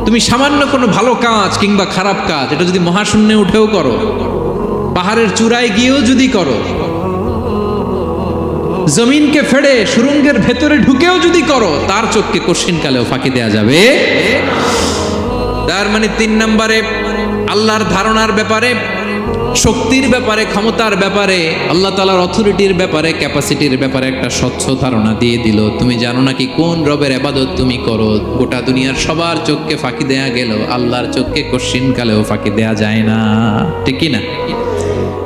Speaker 1: তুমি সামান্য কোনো ভালো কাজ কিংবা খারাপ কাজ এটা যদি মহাশূন্যে উঠেও করো, পাহাড়ের চূড়ায় গিয়েও যদি করো, জমিনকে ফেড়ে সুড়ঙ্গের ভেতরে ঢুকেও যদি করো, তার চোখকে কঠিনকালেও ফাঁকি দেয়া যাবে। তার মানে 3 নম্বরে আল্লাহর ধারণার ব্যাপারে, শক্তির ব্যাপারে, ক্ষমতার ব্যাপারে, আল্লাহ তাআলার অথরিটির ব্যাপারে, ক্যাপাসিটির ব্যাপারে একটা স্বচ্ছ ধারণা দিয়ে দিল। তুমি জানো নাকি কোন রবের ইবাদত তুমি করো? গোটা দুনিয়ার সবার চোখকে ফাঁকি দেয়া গেল, আল্লাহর চোখকে কঠিনকালেও ফাঁকি দেয়া যায় না। ঠিক কি না?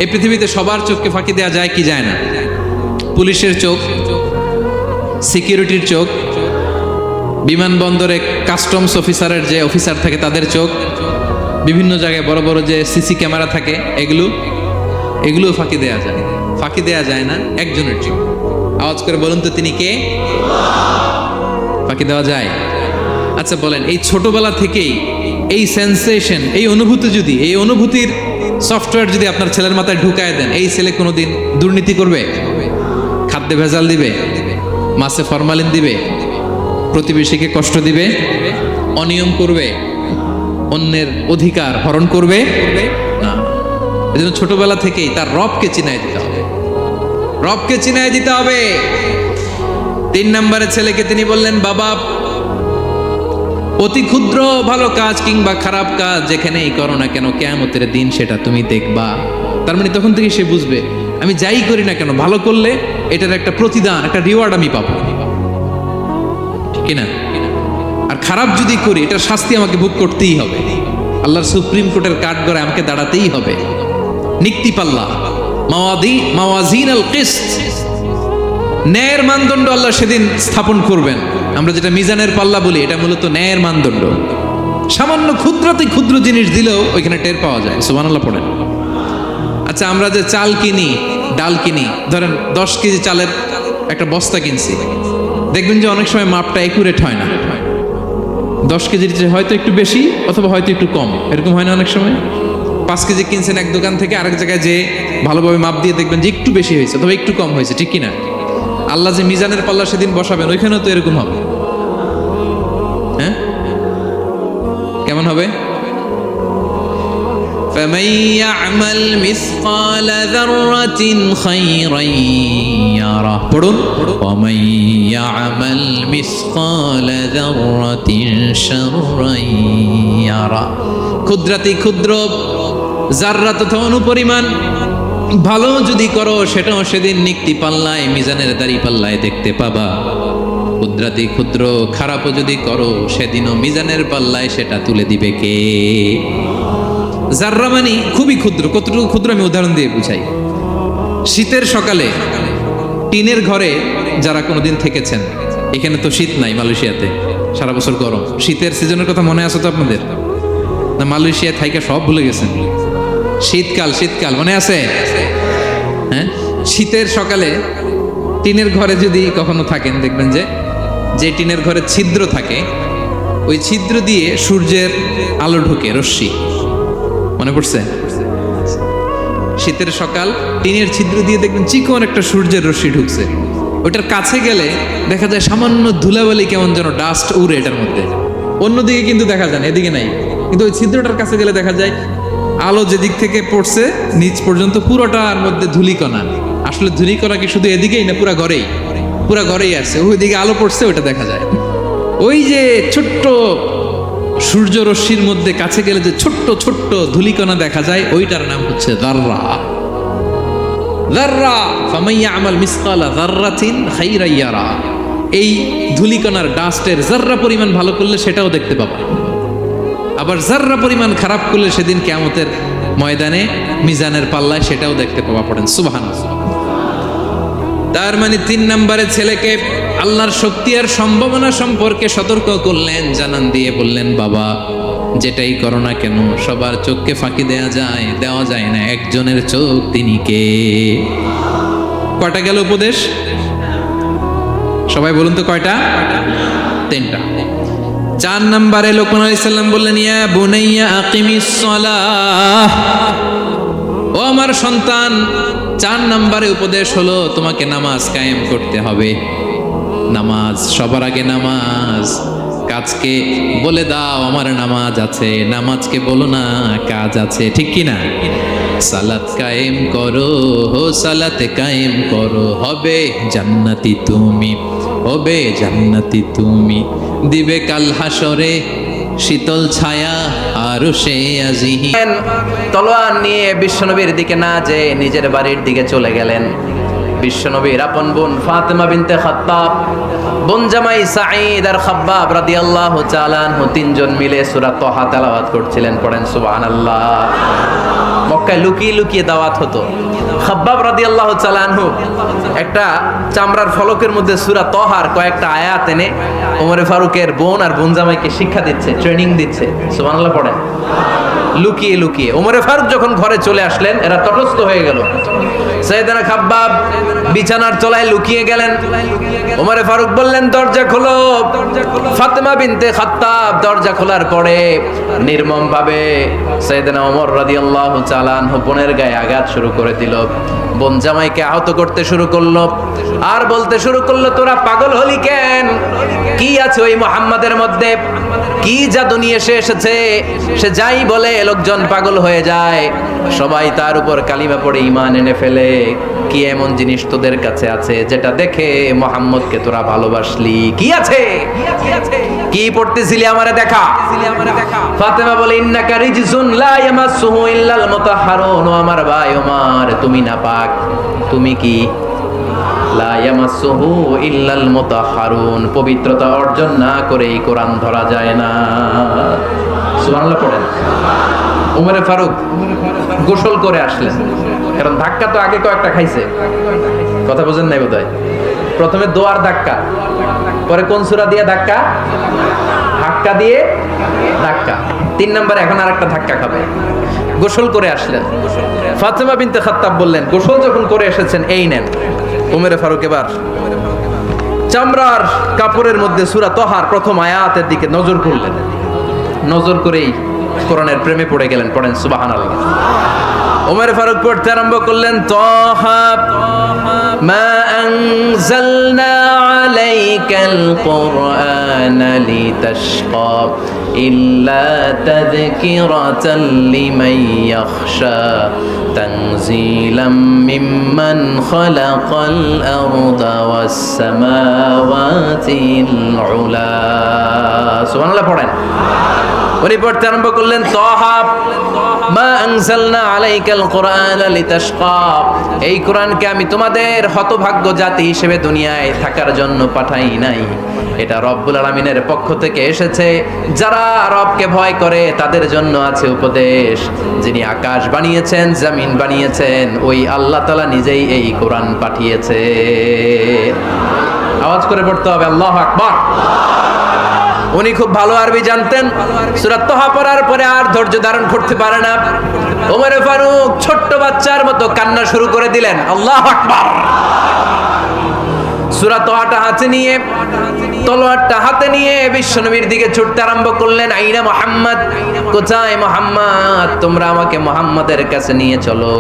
Speaker 1: এই পৃথিবীতে সবার চোখকে ফাঁকি দেয়া যায় কি যায় না? পুলিশের চোখ, সিকিউরিটির চোখ, বিমানবন্দরে কাস্টমস অফিসারের যে অফিসার থাকে তাদের চোখ, বিভিন্ন জায়গায় বড় বড় যে সিসি ক্যামেরা থাকে, এগুলো ফাঁকি দেয়া যায়। ফাঁকি দেয়া যায় না একজনের চোখ। আওয়াজ করে বলুন তো তিনি কে? ফাঁকি দেওয়া যায়? আচ্ছা বলেন, এই ছোটবেলা থেকেই এই সেন্সেশন, এই অনুভূতি যদি, এই অনুভূতির সফটওয়্যার যদি আপনার ছেলের মাথায় ঢুকায় দেন, এই ছেলে কোনোদিন দুর্নীতি করবে? খাদ্যে ভেজাল দিবে? মাছে ফরমালিন দিবে? প্রতিবেশীকে কষ্ট দিবে, অনিয়ম করবে, অন্যের অধিকার হরণ করবে না। এজন্য ছোটবেলা থেকেই তার রবকে চিনায় দিতে হবে, রবকে চিনায় দিতে হবে। 3 নম্বরে ছেলেকে তিনি বললেন, বাবা অতি ক্ষুদ্র ভালো কাজ কিংবা খারাপ কাজ যেখানেই করো না কেন, কিয়ামতের দিন সেটা তুমি দেখবা। তার মানে তখন থেকে সে বুঝবে আমি যাই করি না কেন ভালো করলে এটার একটা প্রতিদান, একটা রিওয়ার্ড আমি পাবো, ঠিক কিনা? আর খারাপ যদি করি এটার শাস্তি আমাকে ভোগ করতেই হবে, আল্লাহর সুপ্রিম কোর্টের কাঠগড়ায় আমাকে দাঁড়াতেই হবে। নিক্তি পাল্লা, মাওয়াজিন আল কিসত, ন্যায়ের মানদণ্ড আল্লাহ সেদিন স্থাপন করবেন। আমরা যেটা মিজানের পাল্লা বলি, এটা মূলত ন্যায়ের মানদণ্ড। সামান্য ক্ষুদ্রাতি ক্ষুদ্র জিনিস দিলেও ওইখানে টের পাওয়া যায়। সুবহানাল্লাহ পড়েন। আচ্ছা, আমরা যে চাল কিনি, ডাল কিনি, ধরেন 10 কেজি চালের একটা বস্তা কিনছি, দেখবেন যে অনেক সময় মাপটা একুরেট হয় না। 10 কেজির চেয়ে হয়তো একটু বেশি অথবা হয়তো একটু কম, এরকম হয় না অনেক সময়? 5 কেজি কিনছেন এক দোকান থেকে, আরেক জায়গায় যে ভালোভাবে মাপ দিয়ে দেখবেন যে একটু বেশি হয়েছে অথবা একটু কম হয়েছে, ঠিক কিনা? আল্লাহ যে মিজানের পাল্লা সেদিন বসাবেন ওইখানেও তো এরকম হবে। হ্যাঁ, কেমন হবে? فَمَن يَعْمَلْ مِثْقَالَ ذَرَّةٍ خَيْرًا يَرَهُ, পড়ুন, وَمَن يَعْمَلْ مِثْقَالَ ذَرَّةٍ شَرًّا يَرَهُ। ক্ষুদ্রাতি ক্ষুদ্র জাররা তথা অনুপরিমাণ ভালো যদি করো সেটাও সেদিন নিক্তি পাল্লায়, মিজানের দাড়ি পাল্লায় দেখতে পাবা। ক্ষুদ্রাতি ক্ষুদ্র খারাপও যদি করো সেদিনও মিজানের পাল্লায় সেটা তুলে দিবে কে? জাররা মানে খুবই ক্ষুদ্র। কতটুকু ক্ষুদ্র আমি উদাহরণ দিয়ে বুঝাই। শীতের সকালে টিনের ঘরে যারা কোনোদিন থেকেছেন, এখানে তো শীত নাই, মালয়েশিয়াতে সারা বছর গরম। শীতের সিজনের কথা মনে আছে তো আপনাদের? না মালয়েশিয়ায় থাইকা সব ভুলে গেছেন? শীতকাল শীতকাল মনে আছে? হ্যাঁ, শীতের সকালে টিনের ঘরে যদি কখনো থাকেন, দেখবেন যে টিনের ঘরে ছিদ্র থাকে, ওই ছিদ্র দিয়ে সূর্যের আলো ঢুকে, রশ্মি। মনে পড়ছে? শীতের সকাল টিনের ছিদ্র দিয়ে দেখবেন চিকন একটা সূর্যের রশ্মি ঢুকছে। ওটার কাছে গেলে দেখা যায় সামান্য ধুলাবালি, কেমন যেন ডাস্ট উড়ে এটার মধ্যে। অন্যদিকে কিন্তু দেখা যায় না, এদিকে নাই, কিন্তু ওই ছিদ্রটার কাছে গেলে দেখা যায় আলো যেদিক থেকে পড়ছে নিচ পর্যন্ত পুরোটার মধ্যে ধূলিকণা। আসলে ধূলিকণা কি শুধু এদিকেই না, পুরা ঘরেই আছে। ওইদিকে আলো পড়ছে, ওটা দেখা যায়। ওই যে ছোট্ট সূর্য রশ্মির মধ্যে কাছে গেলে যে ছোট্ট ছোট্ট ধূলিকণা দেখা যায়, ওইটার নাম হচ্ছে যাররা। যাররা, ফামান ইয়ামাল মিসকালা যাররাতিন খাইরান ইয়ারা। এই ধূলিকণার ডাস্টের যাররা পরিমাণ ভালো করলে সেটাও দেখতে পাবা, আবার যাররা পরিমাণ খারাপ করলে সেদিন কিয়ামতের ময়দানে মিজানের পাল্লায় সেটাও দেখতে পাওয়া। পড়েন সুবহানাল্লাহ। তার মানে 3 নম্বরে ছেলেকে আল্লাহর শক্তি আর সম্ভাবনা সম্পর্কে সতর্ক করলেন, জানান দিয়ে বললেন, বাবা যেটাই করো না কেন সবার চোখকে ফাঁকি দেওয়া যায় না, একজনের চোখ, তিনি কে? কয়টা গেল উপদেশ? সবাই বলুন তো কয়টা? 3টা। 4 নম্বরে লোকমান আলাইহিস সালাম বললেন, ইয়া বুনাইয়া আকিমিস সালাহ, ও আমার সন্তান, 4 নম্বরে উপদেশ হলো তোমাকে নামাজ কায়েম করতে হবে। নামাজ, সবার আগে নামাজ। কাজকে বলে দাও আমার নামাজ আছে, নামাজকে বলো না কাজ আছে, ঠিক কি না? সালাত কায়েম করো, সালাতে কায়েম করো, হবে জান্নাতি তুমি, হবে জান্নাতি তুমি, দিবে কাল হাসরে শীতল ছায়া আরশে আজিহি। তলোয়ার নিয়ে বিশ্বনবীর দিকে না যেয়ে নিজের বাড়ির দিকে চলে গেলেন। বিশ্বনবীর আপন বোন ফাতেমা বিনতে খাত্তাব, বোন জামাই সাঈদ আর খাব্বাব রাদিয়াল্লাহু তাআলা আনহু 3 জন মিলে সূরা তাহা তেলাওয়াত করছিলেন। পড়েন সুবহানাল্লাহ। মক্কায় লুকিয়ে লুকিয়ে দাওয়াত হতো। খাব্বাব রাদিয়াল্লাহু তাআলা আনহু একটা চামড়ার ফলকের মধ্যে সূরা তাহার কয়েকটা আয়াত এনে ওমর ফারুকের বোন আর বোন জামাইকে শিক্ষা দিচ্ছে, ট্রেনিং দিচ্ছে। সুবহানাল্লাহ পড়েন। লুকিয়ে লুকিয়ে ওমর ফারুক যখন ঘরে চলে আসলেন, এরা তটস্থ হয়ে গেল।
Speaker 2: সাইয়েদনা খাব্বাব বিছানার তলায় লুকিয়ে গেলেন। ওমরে ফারুক বললেন, দরজা খোলো। ফাতেমা বিনতে খাত্তাব দরজা খোলার পরে নির্মম ভাবে সাইয়েদনা ওমর রাদিয়াল্লাহু তাআলা আনহু বোনের গায়ে আঘাত শুরু করে দিল। বোন জামাইকে আহত করতে শুরু করলো আর বলতে শুরু করলো, তোরা পাগল হলি কেন? কি আছে ওই মুহাম্মাদের মধ্যে? কি জাদু নিয়ে এসেছে? সে যাই বলে লোকজন পাগল হয়ে যায়, সবাই তার উপর কালিমা পড়ে ঈমান এনে ফেলে। কি এমন জিনিস তোদের কাছে আছে যেটা দেখে মুহাম্মদকে তোরা ভালোবাসলি? কি আছে? কি পড়তেছিলি আমারে দেখা। ফাতেমা বলে, ইন্নাকা রিজসুন লা ইয়ামাসসুহু ইল্লাল মুতাহহারুন। ও আমার ভাই ওমর, তুমি নাপাক। তুমি কি? লা ইয়ামাসসুহু ইল্লাল মুতাহহারুন, পবিত্রতা অর্জন না করে এই কোরআন ধরা যায় না। সুবহানাল্লাহ পড়েন। ওমরে ফারুক গোসল করে আসলেন, কারণ ধাক্কা তো আগে কয়েকটা খাইছে। কথা বুঝেন নাই বোধহয়? প্রথমে দোয়ার ধাক্কা, পরে কোন সূরা দিয়ে ধাক্কা? ধাক্কা দিয়ে ধাক্কা। 3 নম্বরে এখন আরেকটা ধাক্কা খাবে। গোসল করে আসলেন। ফাতেমা বিনতে খাত্তাব বললেন, গোসল যখন করে এসেছেন, এই নেন। ওমরে ফারুক এবার চামড়ার কাপড়ের মধ্যে সূরা তহার প্রথম আয়াতের দিকে নজর করলেন। নজর করেই কোরআনের প্রেমে পড়ে গেলেন। পড়েন সুবহানাল্লাহ। ওমর ফারুক পড়তে আরম্ভ করলেন, তাহা মা আনজালনা আলাইকাল কুরআনা লিতাশকা ইল্লা তাযকিরাতাল লিমান ইয়াখশা তানজিলাম মিম্মান খালাকাল আরদা ওয়াস সামাওয়াতিল উলা। সুবহানাল্লাহ পড়েন। উনি পড়তে আরম্ভ করলেন, তাহা মা আনজালনা আলাইকাল কুরআনা লিতাশকা, এই কোরআনকে আমি তোমাদের হতভাগ্য জাতি হিসেবে দুনিয়ায় থাকার জন্য পাঠাই নাই। এটা রব্বুল আলামিনের পক্ষ থেকে এসেছে। যারা রবকে ভয় করে তাদের জন্য আছে উপদেশ। যিনি আকাশ বানিয়েছেন, জমিন বানিয়েছেন, ওই আল্লাহ তাআলা নিজেই এই কোরআন পাঠিয়েছে। আওয়াজ করে পড়তে হবে, আল্লাহু আকবার। উনি খুব ভালো আরবি জানতেন। সূরা তাহা পড়ার পরে আর ধৈর্য ধারণ করতে পারে না। ওমর ফারুক ছোট্ট বাচ্চার মতো কান্না শুরু করে দিলেন। আল্লাহু আকবার। সূরা তাহাটা হাতে নিয়ে, তলোয়ারটা হাতে নিয়ে বিশ্বনবীর দিকে ছুটতে আরম্ভ করলেন। আইনা মুহাম্মদ, কোথায় মুহাম্মদ? তোমরা আমাকে মুহাম্মাদের কাছে নিয়ে চলো।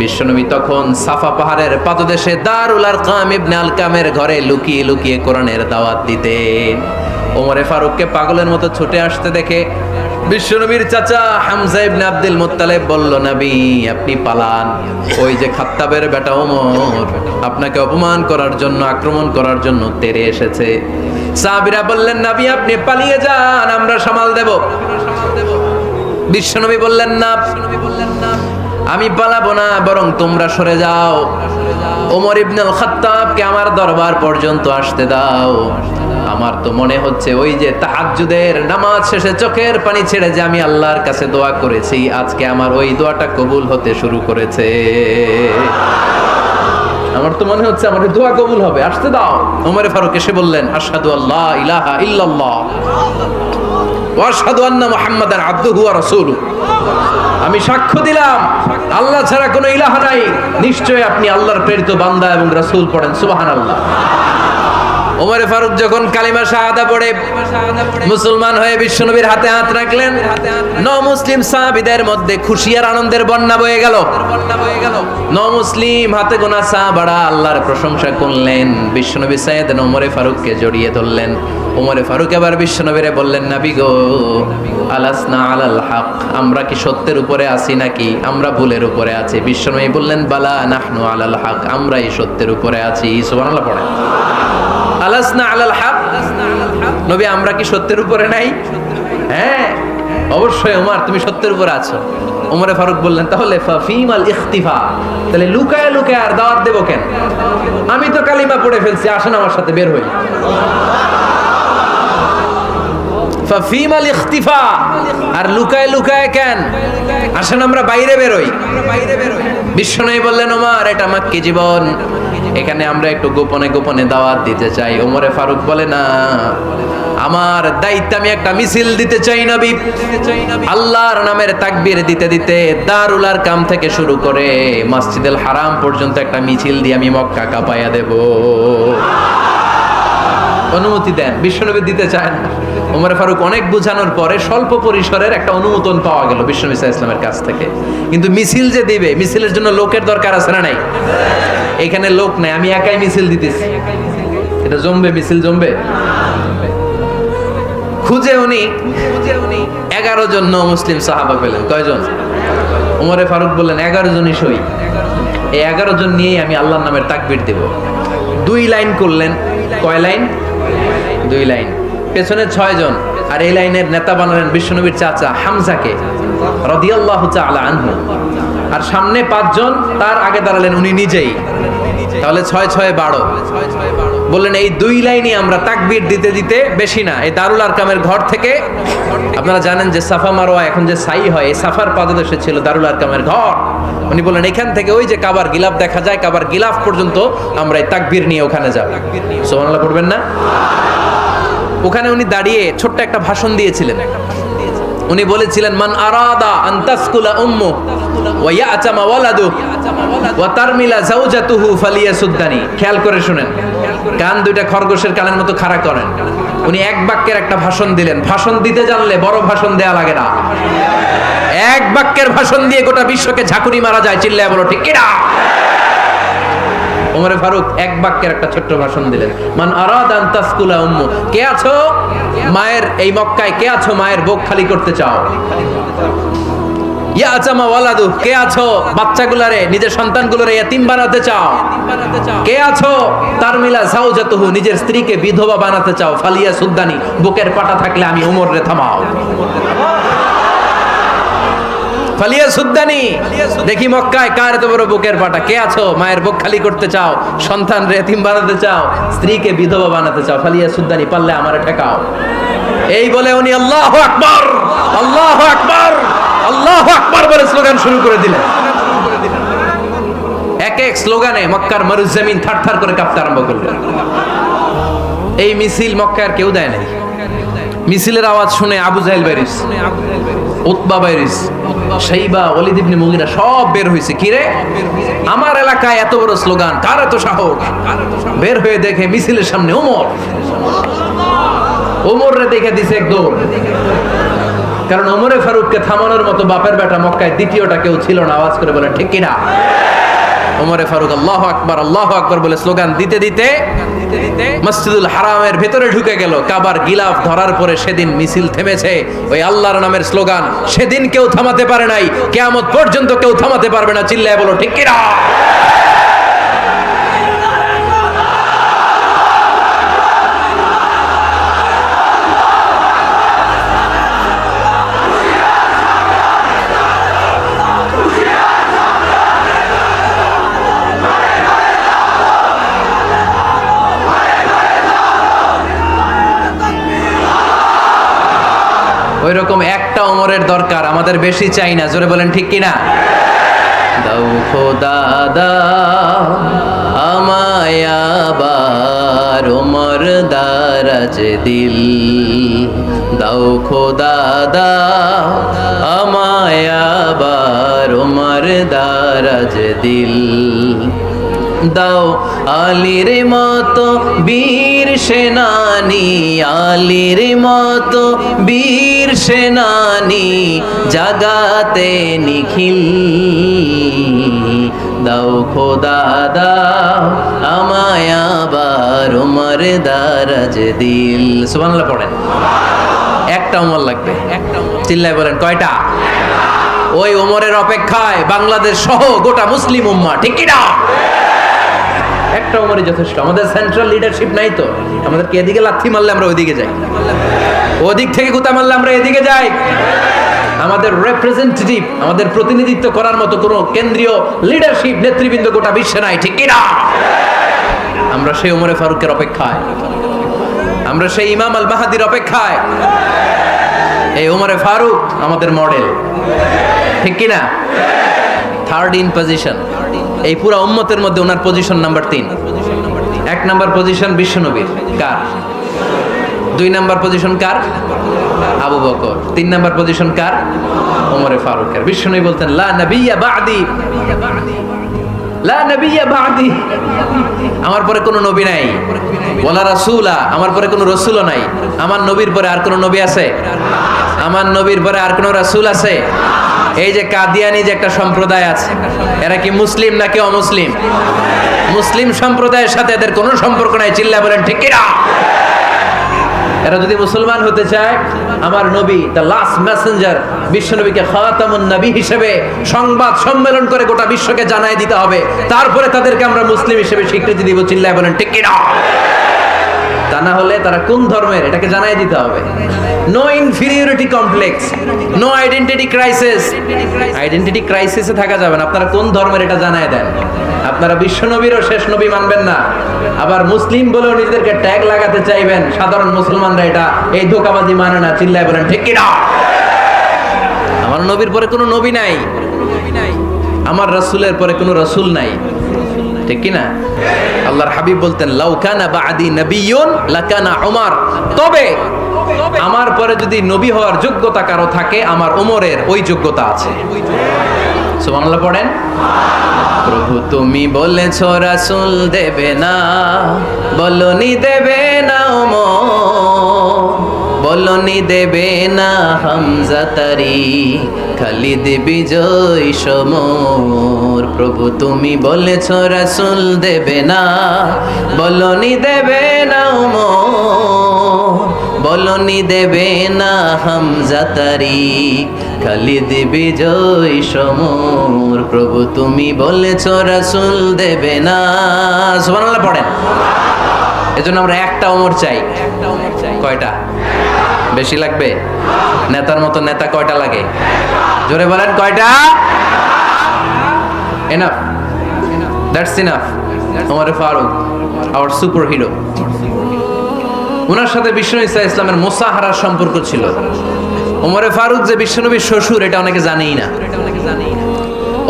Speaker 2: বিশ্বনবী তখন সাফা পাহাড়ের পাদদেশে দারুল আরকাম ইবনে আলকামের ঘরে লুকিয়ে লুকিয়ে কোরআনের দাওয়াত দিতেন। ওমরে ফারুককে পাগলের মতো ছুটে আসতে দেখে বিশ্বনবীর চাচা হামজা ইবনে আব্দুল মুত্তালিব বলল, নবী আপনি পালান। ওই যে খাত্তাবের বেটা ওমর আপনাকে অপমান করার জন্য, আক্রমণ করার জন্য তেড়ে এসেছে। সাহাবীরা বললেন, নবী আপনি পালিয়ে যান, আমরা সামাল দেব। বিশ্বনবী বললেন, না আমি পালাবো না, বরং তোমরা সরে যাও। ওমর ইবনুল খাত্তাবকে আমার দরবার পর্যন্ত আসতে দাও। আমার তো মনে হচ্ছে ওই যে তাহাজ্জুদের নামাজ শেষে চোখের পানি ছেড়ে যে আমি আল্লাহর কাছে দোয়া করেছি, আজকে আমার ওই দোয়াটা কবুল হতে শুরু করেছে। আমার তো মনে হচ্ছে আমার দোয়া কবুল হবে, আসতে দাও। ওমর ফারুক এসে বললেন, আশহাদু আল্লা ইলাহা ইল্লাল্লাহ ওয়া আশহাদু আন্না মুহাম্মাদান আবদুহু ওয়া রাসূলুহু, আমি সাক্ষ্য দিলাম আল্লাহ ছাড়া কোনো ইলাহ নাই, নিশ্চয়ই আপনি আল্লাহর প্রেরিত বান্দা এবং রাসূল। পড়েন সুবহানাল্লাহ। ওমর ফারুক যখন কালিমা শাহাদা পড়ে মুসলমান হয়ে বিশ্বনবীর হাতে হাত রাখলেন, মুসলিম সাহাবীদের মধ্যে খুশি আর আনন্দের বন্যা বয়ে গেল। মুসলিম হাতে গোনা সাহাবারা আল্লাহর প্রশংসা করলেন। বিশ্বনবী সাইয়েদনা ওমর ফারুককে জড়িয়ে ধরলেন। ওমর ফারুক এবার বিশ্বনবীরে বললেন, নবী গো, আলাসনা আলাল হক, আমরা কি সত্যের উপরে আছি নাকি আমরা ভুলের উপরে আছি? বিশ্বনবী বললেন, বালা নাহনু আলাল হক, আমরাই সত্যের উপরে আছি। সুবহানাল্লাহ পড়েন। আলাসনা আলাল হক, নবী আমরা কি সত্যের উপরে নাই? হ্যাঁ অবশ্যই ওমর, তুমি সত্যের উপরে আছো। ওমরে ফারুক বললেন, তাহলে ফাফিমাল ইখতিফা, তাহলে লুকায় লুকায় আর দাওয়াত দেব কেন? আমি তো কালিমা পড়ে ফেলছি, আসেন আমার সাথে বের হই। ফাফিমাল ইখতিফা, আর লুকায় লুকায় কেন? আসেন আমরা বাইরে বের হই। বিশ্বনবী বললেন, ওমর এটা মাক্কি জীবন, এখানে আমরা একটু গোপনে গোপনে দাওয়াত দিতে চাই। ওমরে ফারুক বলে না, আমার দায়িত্ব, আমি একটা মিছিল দিতে চাই নবী। আল্লাহর নামের তাকবীর দিতে দিতে দারুল আরকাম থেকে শুরু করে মসজিদুল হারাম পর্যন্ত একটা মিছিল দিয়ে আমি মক্কা কাঁপাইয়া দেব। অনুমতি দেন। বিশ্বনবী দিতে চায় না। ওমর ফারুক অনেক বুঝানোর পরে স্বল্প পরিসরের একটা অনুমোদন পাওয়া গেল বিশ্বনবী সাল্লাল্লাহু আলাইহি ওয়াসাল্লামের কাছ থেকে। কিন্তু মিছিল যে দিবে, মিছিলের জন্য লোকের দরকার আছে না নাই? এখানে লোক নাই, আমি একাই মিছিল দিতেছি। এটা জমবে? মিছিল জমবে? খুঁজে উনি 11 জন মুসলিম সাহাবা পেলেন। কয়জন? ওমরে ফারুক বললেন 11 জনই সই। এই 11 জন নিয়েই আমি আল্লাহর নামের তাকবীর দেব। 2 লাইন করলেন। কয় লাইন? 2 লাইন। পেছনে 6 জন, আর এই লাইনের নেতা বানালেন বিশ্বনবীর চাচা হামজাকে রাদিয়াল্লাহু তাআলা আনহু। আর সামনে 5 জন, তার আগে দাঁড়ালেন উনি নিজেই। তাহলে 6 6 12। বললেন এই 2 লাইনই আমরা তাকবীর দিতে দিতে, বেশি না, এই দারুল আরকামের ঘর থেকে, আপনারা জানেন যে সাফা মারওয়া এখন যে সাই হয়, এই সাফার পাদদেশে ছিল দারুল আরকামের ঘর। উনি বললেন এখান থেকে ওই যে কাবার গিলাফ দেখা যায়, কাবার গিলাফ পর্যন্ত আমরা এই তাকবীর নিয়ে ওখানে যাব। সুবহানাল্লাহ পড়বেন না? ওখানে উনি দাঁড়িয়ে ছোট্ট একটা ভাষণ দিয়েছিলেন। উনি বলেছিলেন, মান আরাদা আন তাসকুলা উম্মু ওয়া ইয়াতামা ওয়ালাদু ওয়া তারমিলা যাওজাতুহু ফালিয়াসুদ্দানি। খেয়াল করে শুনেন, কান দুইটা খরগোশের কানের মতো খাড়া করেন। উনি এক বাক্যের একটা ভাষণ দিলেন। ভাষণ দিতে জানলে বড় ভাষণ দেয়া লাগে না। এক বাক্যের ভাষণ দিয়ে গোটা বিশ্বকে ঝাঁকুনি মারা যায়। চিল্লায় বলো ঠিক কিনা? ওমরে ফারুক এক বাক্যের একটা ছোট্ট ভাষণ দিলেন। মান আরাদা আন তাসকুলা উম্মু, কে আছো মায়ের এই মক্কায়, কে আছো মায়ের বুক খালি করতে চাও? ইয়াতামা ওয়ালাদু, কে আছো বাচ্চাগুলারে, নিজের সন্তানগুলোরে ইয়াতিম বানাতে চাও? কে আছো তারমিলা যাওজাতুহু, নিজের স্ত্রীকে বিধবা বানাতে চাও? ফালিয়া সুদ্দানি, বুকের পাটা থাকলে আমি ওমর রে থামাও। ফালিয়া সুদ্দানি, দেখি মক্কায় কার এত বড় বুকের পাটা। কে আছো মায়ের বুক খালি করতে চাও, সন্তান রে এতিম বানাতে চাও, স্ত্রীকে বিধবা বানাতে চাও? ফালিয়া সুদ্দানি, পারলে আমারে ঠেকাও। এই বলে উনি আল্লাহু আকবার, আল্লাহু আকবার, আল্লাহু আকবার বলে স্লোগান শুরু করে দিলেন। এক এক স্লোগানে মক্কার মরুজমিন থারথার করে কাঁপতে আরম্ভ করল। এই মিছিল মক্কার কেউ দেয় নাই। মিছিলের আওয়াজ শুনে আবু জাহেল বাইরিস, উতবা বাইরিস, শাইবা, ওয়ালিদ ইবনে মুগিরা সব বের হয়েছে। কিরে, আমার এলাকায় এত বড় স্লোগান, কার এত সাহস? বের হয়ে দেখে মিছিলের সামনে ওমর। ওমর রে দেখে দিছে এক দৌড়। কারণ ওমরে ফারুককে থামানোর মতো বাপের বেটা মক্কায় দ্বিতীয়টা কেউ ছিল না। আওয়াজ করে বলেন ঠিক কিনা? ওমরে ফারুক আল্লাহু আকবার, আল্লাহু আকবার বলে স্লোগান দিতে দিতে মসজিদুল হারামের ভেতরে ঢুকে গেল। কাবার গিলাফ ধরার পরে সেদিন মিছিল থেমেছে। ওই আল্লাহর নামের স্লোগান সেদিন কেউ থামাতে পারে নাই, কিয়ামত পর্যন্ত কেউ থামাতে পারবে না। চিল্লায় বলো ঠিক কিনা? ওই রকম একটা ওমরের দরকার, আমাদের বেশি চাই না। জোরে বলেন ঠিক কিনা? দাও খোদা দাও আমায় আবার ওমর দারাজ দিল, দাও খোদা দাও আমায় আবার ওমর দারাজ দিল, দাও আলীর মতো বীর সেনানি, আলীর মতো বীর সেনানি জাগাতে নিখিল, দাও খোদা দাও আমায় আবার ওমর দারাজ দিল। সুবহানাল্লাহ পড়েন। একটা ওমর লাগবে। চিল্লায় বলেন কয়টা? ওই ওমরের অপেক্ষায় বাংলাদেশ সহ গোটা মুসলিম উম্মাহ, ঠিক কি না? একটা ওমরই যথেষ্ট। আমাদের সেন্ট্রাল লিডারশিপ নাই তো, আমাদেরকে এদিকে লাথি মারলে আমরা ওইদিকে যাই, ওদিক থেকে গুতা মারলে আমরা এদিকে যাই। আমাদের রিপ্রেজেন্টেটিভ, আমাদের প্রতিনিধিত্ব করার মতো কোনো কেন্দ্রীয় লিডারশিপ নেতৃবৃন্দ গোটা বিশ্বে নাই, ঠিক কি না? আমরা সেই ওমরে ফারুকের অপেক্ষায়, আমরা সেই ইমাম আল মাহাদির অপেক্ষায়। এই ওমরে ফারুক আমাদের মডেল, ঠিক কি না? Third in position. এই পুরো উম্মতের মধ্যে ওনার পজিশন নাম্বার 3। 1 নাম্বার পজিশন বিশ্বনবীর, কার? 2 নাম্বার পজিশন কার? আবু বকর। 3 নাম্বার পজিশন কার? ওমরে ফারুকের। বিশ্বনবী বলতেন লা নবিয়্যা বা'দি, লা নবিয়্যা বা'দি, আমার পরে কোনো নবী নাই। ওয়ালা রাসূলা, আমার পরে কোনো রাসূলও নাই। আমার নবীর পরে আর কোনো নবী আছে? আমার নবীর পরে আর কোনো রাসূল আছে? এই যে কাদিয়ানি যে একটা সম্প্রদায় আছে, এরা কি মুসলিম নাকি অমুসলিম? মুসলিম সম্প্রদায়ের সাথে এদের কোনো সম্পর্ক নাই। চিল্লায় বলেন ঠিক কিনা? এরা যদি মুসলমান হতে চায়, আমার নবী দ্য লাস্ট মেসেঞ্জার বিশ্বনবীকে খাতামুন নবী হিসেবে সংবাদ সম্মেলন করে গোটা বিশ্বকে জানাই দিতে হবে, তারপরে তাদেরকে আমরা মুসলিম হিসেবে স্বীকৃতি দিব। চিল্লায় বলেন ঠিক কিনা? তা না হলে তারা কোন ধর্মের এটাকে জানাই দিতে হবে। No inferiority complex, no identity crisis. Identity ক্রাইসিসে থাকা যাবে না। আপনারা কোন ধর্মের এটা জানাই দেন। আপনারা বিশ্বনবীরও শেষ নবী মানবেন না, আবার মুসলিম বলেও নিজেদেরকে ট্যাগ লাগাতে চাইবেন। সাধারণ মুসলমানরা এটা এই ধোঁকাবাজি মানে না। চিল্লায় বলেন ঠিক কিনা? আমার নবীর পরে কোনো নবী নাই, আমার রাসূলের পরে কোনো রাসূল নাই, ঠিক কিনা? আল্লাহর হাবিব বলতেন লাউ কানা বা'দি নাবিয়্যুন লাকানা উমর, তবে আমার পরে যদি নবী হওয়ার যোগ্যতা কারো থাকে, আমার ওমরের ওই যোগ্যতা আছে। সুবহানাল্লাহ পড়েন। প্রভু তুমি বলেছো রাসূল দেবে না, বলনি দেবে না ওমর, বলনি দেবে না হামজা তারি, খালিদ বিজয় সমর। প্রভু তুমি বলেছো রাসূল দেবে না, বলনি দেবে না ওমর, বলনি দেবে না হামজা তারি, খালিদ বিজয় সমর। প্রভু তুমি বলেছো রাসূল দেবে না। সুবহানাল্লাহ পড়েন। এজন্য আমরা একটা ওমর চাই। কয়টা? বেশি লাগবে? নেতার মতো নেতা কয়টা লাগে? জোরে বলেন কয়টা? Enough, that's enough. ওমরে ফারুক আওয়ার সুপার হিরো। ওনার সাথে বিশ্বনবী ইসলামের মুসাহারার সম্পর্ক ছিল। ওমরে ফারুক যে বিশ্বনবীর শ্বশুর, এটা অনেকে জানেই না।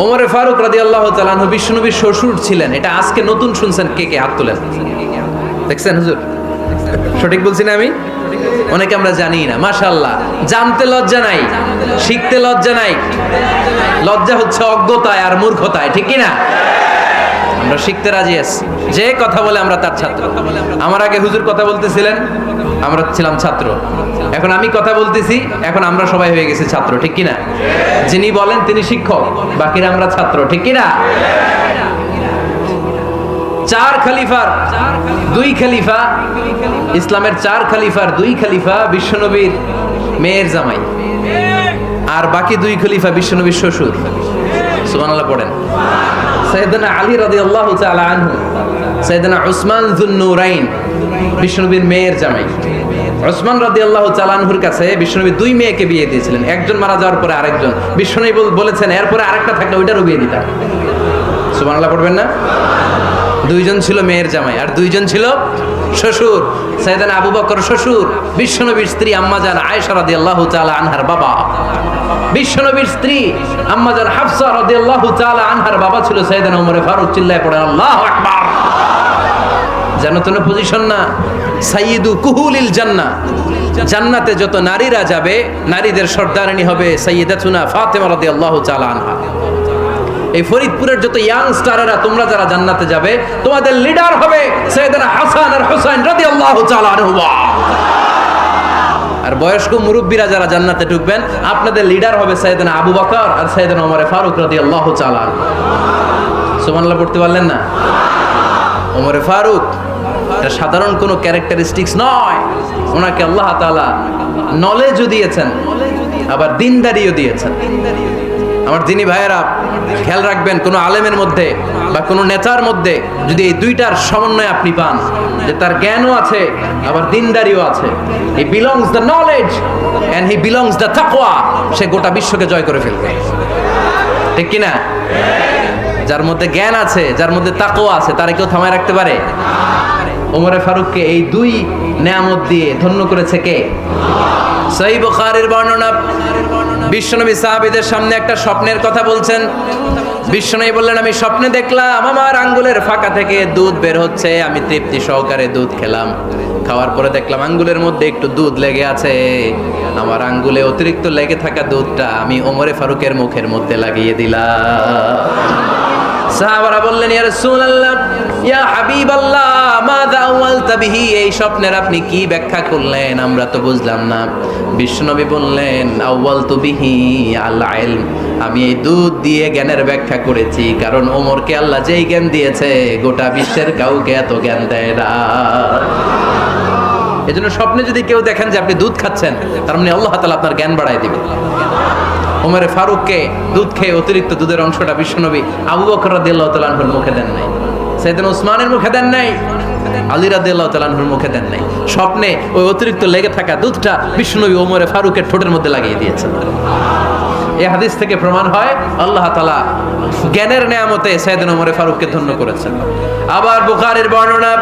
Speaker 2: ওমরে ফারুক রাদিয়াল্লাহু তাআলা আনহু বিশ্বনবীর শ্বশুর ছিলেন। এটা আজকে নতুন শুনছেন। কে কে হাত তোলেন? দেখছেন হুজুর? সঠিক বলছি না আমি? অনেকে আমরা জানি না। মাশাআল্লাহ, জানতে লজ্জা নাই, শিখতে লজ্জা নাই। লজ্জা হচ্ছে অজ্ঞতায় আর মূর্খতায়, ঠিক কি না? আমরা শিখতে রাজি আছি। যে কথা বলে আমরা তার ছাত্র। আমার আগে হুজুর কথা বলতেছিলেন, আমরা ছিলাম ছাত্র। এখন আমি কথা বলতেছি, এখন আমরা সবাই হয়ে গেছি ছাত্র, ঠিক কি না? যিনি বলেন তিনি শিক্ষক, বাকিরা আমরা ছাত্র, ঠিক কি না? 4 খলিফার 2 খলিফা, ইসলামের 4 খলিফার 2 খলিফা বিশ্বনবীর মেয়ের জামাই, আর বাকি 2 খলিফা বিশ্বনবীর শ্বশুর। সুবহানাল্লাহ পড়েন। সাইয়েদনা আলী রাদিয়াল্লাহু তাআলা আনহু, সাইয়েদনা উসমান যুন-নূরাইন বিশ্বনবীর মেয়ের জামাই। উসমান রাদিয়াল্লাহু তাআলা আনহুর কাছে বিশ্বনবী 2 মেয়েকে বিয়ে দিয়েছিলেন। একজন মারা যাওয়ার পরে আরেকজন। বিশ্বনবী বলেছেন এরপরে আরেকটা থাকলে ওইটারও বিয়ে দিতাম। সুবহানাল্লাহ পড়বেন না? 2 জন ছিল মেয়ের জামাই আর 2 জন ছিল শ্বশুর। সাইয়েদনা আবু বকর শ্বশুর, বিশ্বনবীর স্ত্রী আম্মাজান আয়েশা রাদিয়াল্লাহু তাআলা আনহার বাবা। বিশ্বনবীর স্ত্রী আম্মাজান হাফসা রাদিয়াল্লাহু তাআলা আনহার বাবা ছিল সাইয়েদনা ওমর ফারুক। চিল্লায় পড়েন আল্লাহু আকবার। জান্নাতুল পজিশন না, সাইয়্যিদু কুহুলিল জান্নাহ। জান্নাতে যত নারীরা যাবে, নারীদের সর্দারিনী হবে সাইয়্যিদাতুনা ফাতেমা রাদিয়াল্লাহু তাআলা আনহা। এই ফরিদপুরের যত ইয়াং স্টারেরা তোমরা যারা জান্নাতে যাবে, তোমাদের লিডার হবে সাইয়েদনা হাসান আর হুসাইন রাদিয়াল্লাহু তাআলা আনহুমা। আর বয়স্ক মুরব্বীরা যারা জান্নাতে ঢুকবেন, আপনাদের লিডার হবে সাইয়েদনা আবু বকর আর সাইয়েদনা ওমর ফারুক রাদিয়াল্লাহু তাআলা আনহু। সুবহানাল্লাহ পড়তে পারলেন না? ওমর ফারুক এটা সাধারণ কোনো ক্যারেক্টারিস্টিক্স নয়। ওনাকে আল্লাহ তাআলা নলেজও দিয়েছেন, আবার দিনদারিও দিয়েছেন। আমার দিনী ভাইয়েরা খেয়াল রাখবেন, কোনো আলেমের মধ্যে বা কোনো নেতার মধ্যে যদি এই দুইটার সমন্বয় আপনি পান, যে তার জ্ঞানও আছে আবার দিনদারিও আছে, he belongs the knowledge and he belongs the তাকওয়া, সে গোটা বিশ্বকে জয় করে ফেলবে, ঠিক কি না? যার মধ্যে জ্ঞান আছে, যার মধ্যে তাকওয়া আছে, তারে কেউ থামায় রাখতে পারে? ওমরে ফারুককে এই 2 নেয়ামত দিয়ে ধন্য করেছে কে? সহিহ বুখারীর বর্ণনা, বিশ্বনবী সাহাবীদের সামনে একটা স্বপ্নের কথা বলছেন। বিশ্বনবী বললেন, আমি স্বপ্নে দেখলাম আমার আঙ্গুলের ফাঁকা থেকে দুধ বের হচ্ছে, আমি তৃপ্তি সহকারে দুধ খেলাম। খাওয়ার পরে দেখলাম আঙ্গুলের মধ্যে একটু দুধ লেগে আছে। আমার আঙ্গুলে অতিরিক্ত লেগে থাকা দুধটা আমি ওমরে ফারুকের মুখের মধ্যে লাগিয়ে দিলাম। সাহাবারা বললেন, ইয়া রাসূলুল্লাহ, ইয়া হাবিবাল্লাহ, মাযা আওয়ালতা বিহি, এই স্বপ্নের আপনি কি ব্যাখ্যা করলেন, আমরা তো বুঝলাম না। বিশ্বনবী বললেন, আওয়ালতু বিহি আল ইলম, আমি এই দুধ দিয়ে জ্ঞানের ব্যাখ্যা করেছি, কারণ ওমরকে আল্লাহ যেই জ্ঞান দিয়েছে গোটা বিশ্বের কাউকে এত জ্ঞান দেয় না। এজন্য স্বপ্নে যদি কেউ দেখেন যে আপনি দুধ খাচ্ছেন, তার মানে আল্লাহ তাআলা আপনার জ্ঞান বাড়ায় দিবে। ওমরে ফারুককে দুধ খেয়ে অতিরিক্ত দুধের অংশটা বিশ্বনবী আবু বকর রাদিয়াল্লাহু তাআলা আনহুর মুখে দেন নাই, সাইয়েদনা উসমানের মুখে দেন নাই, আলী রাদিয়াল্লাহু তাআলা আনহুর মুখে দেন নাই। স্বপ্নে ওই অতিরিক্ত লেগে থাকা দুধটা বিশ্বনবী ওমরে ফারুকের ঠোঁটের মধ্যে লাগিয়ে দিয়েছেন। এই হাদিস থেকে প্রমাণ হয় আল্লাহ তাআলা জ্ঞানের নেয়ামতে সাইয়েদনা ওমরে ফারুককে ধন্য করেছেন। আবার বুখারীর বর্ণনা,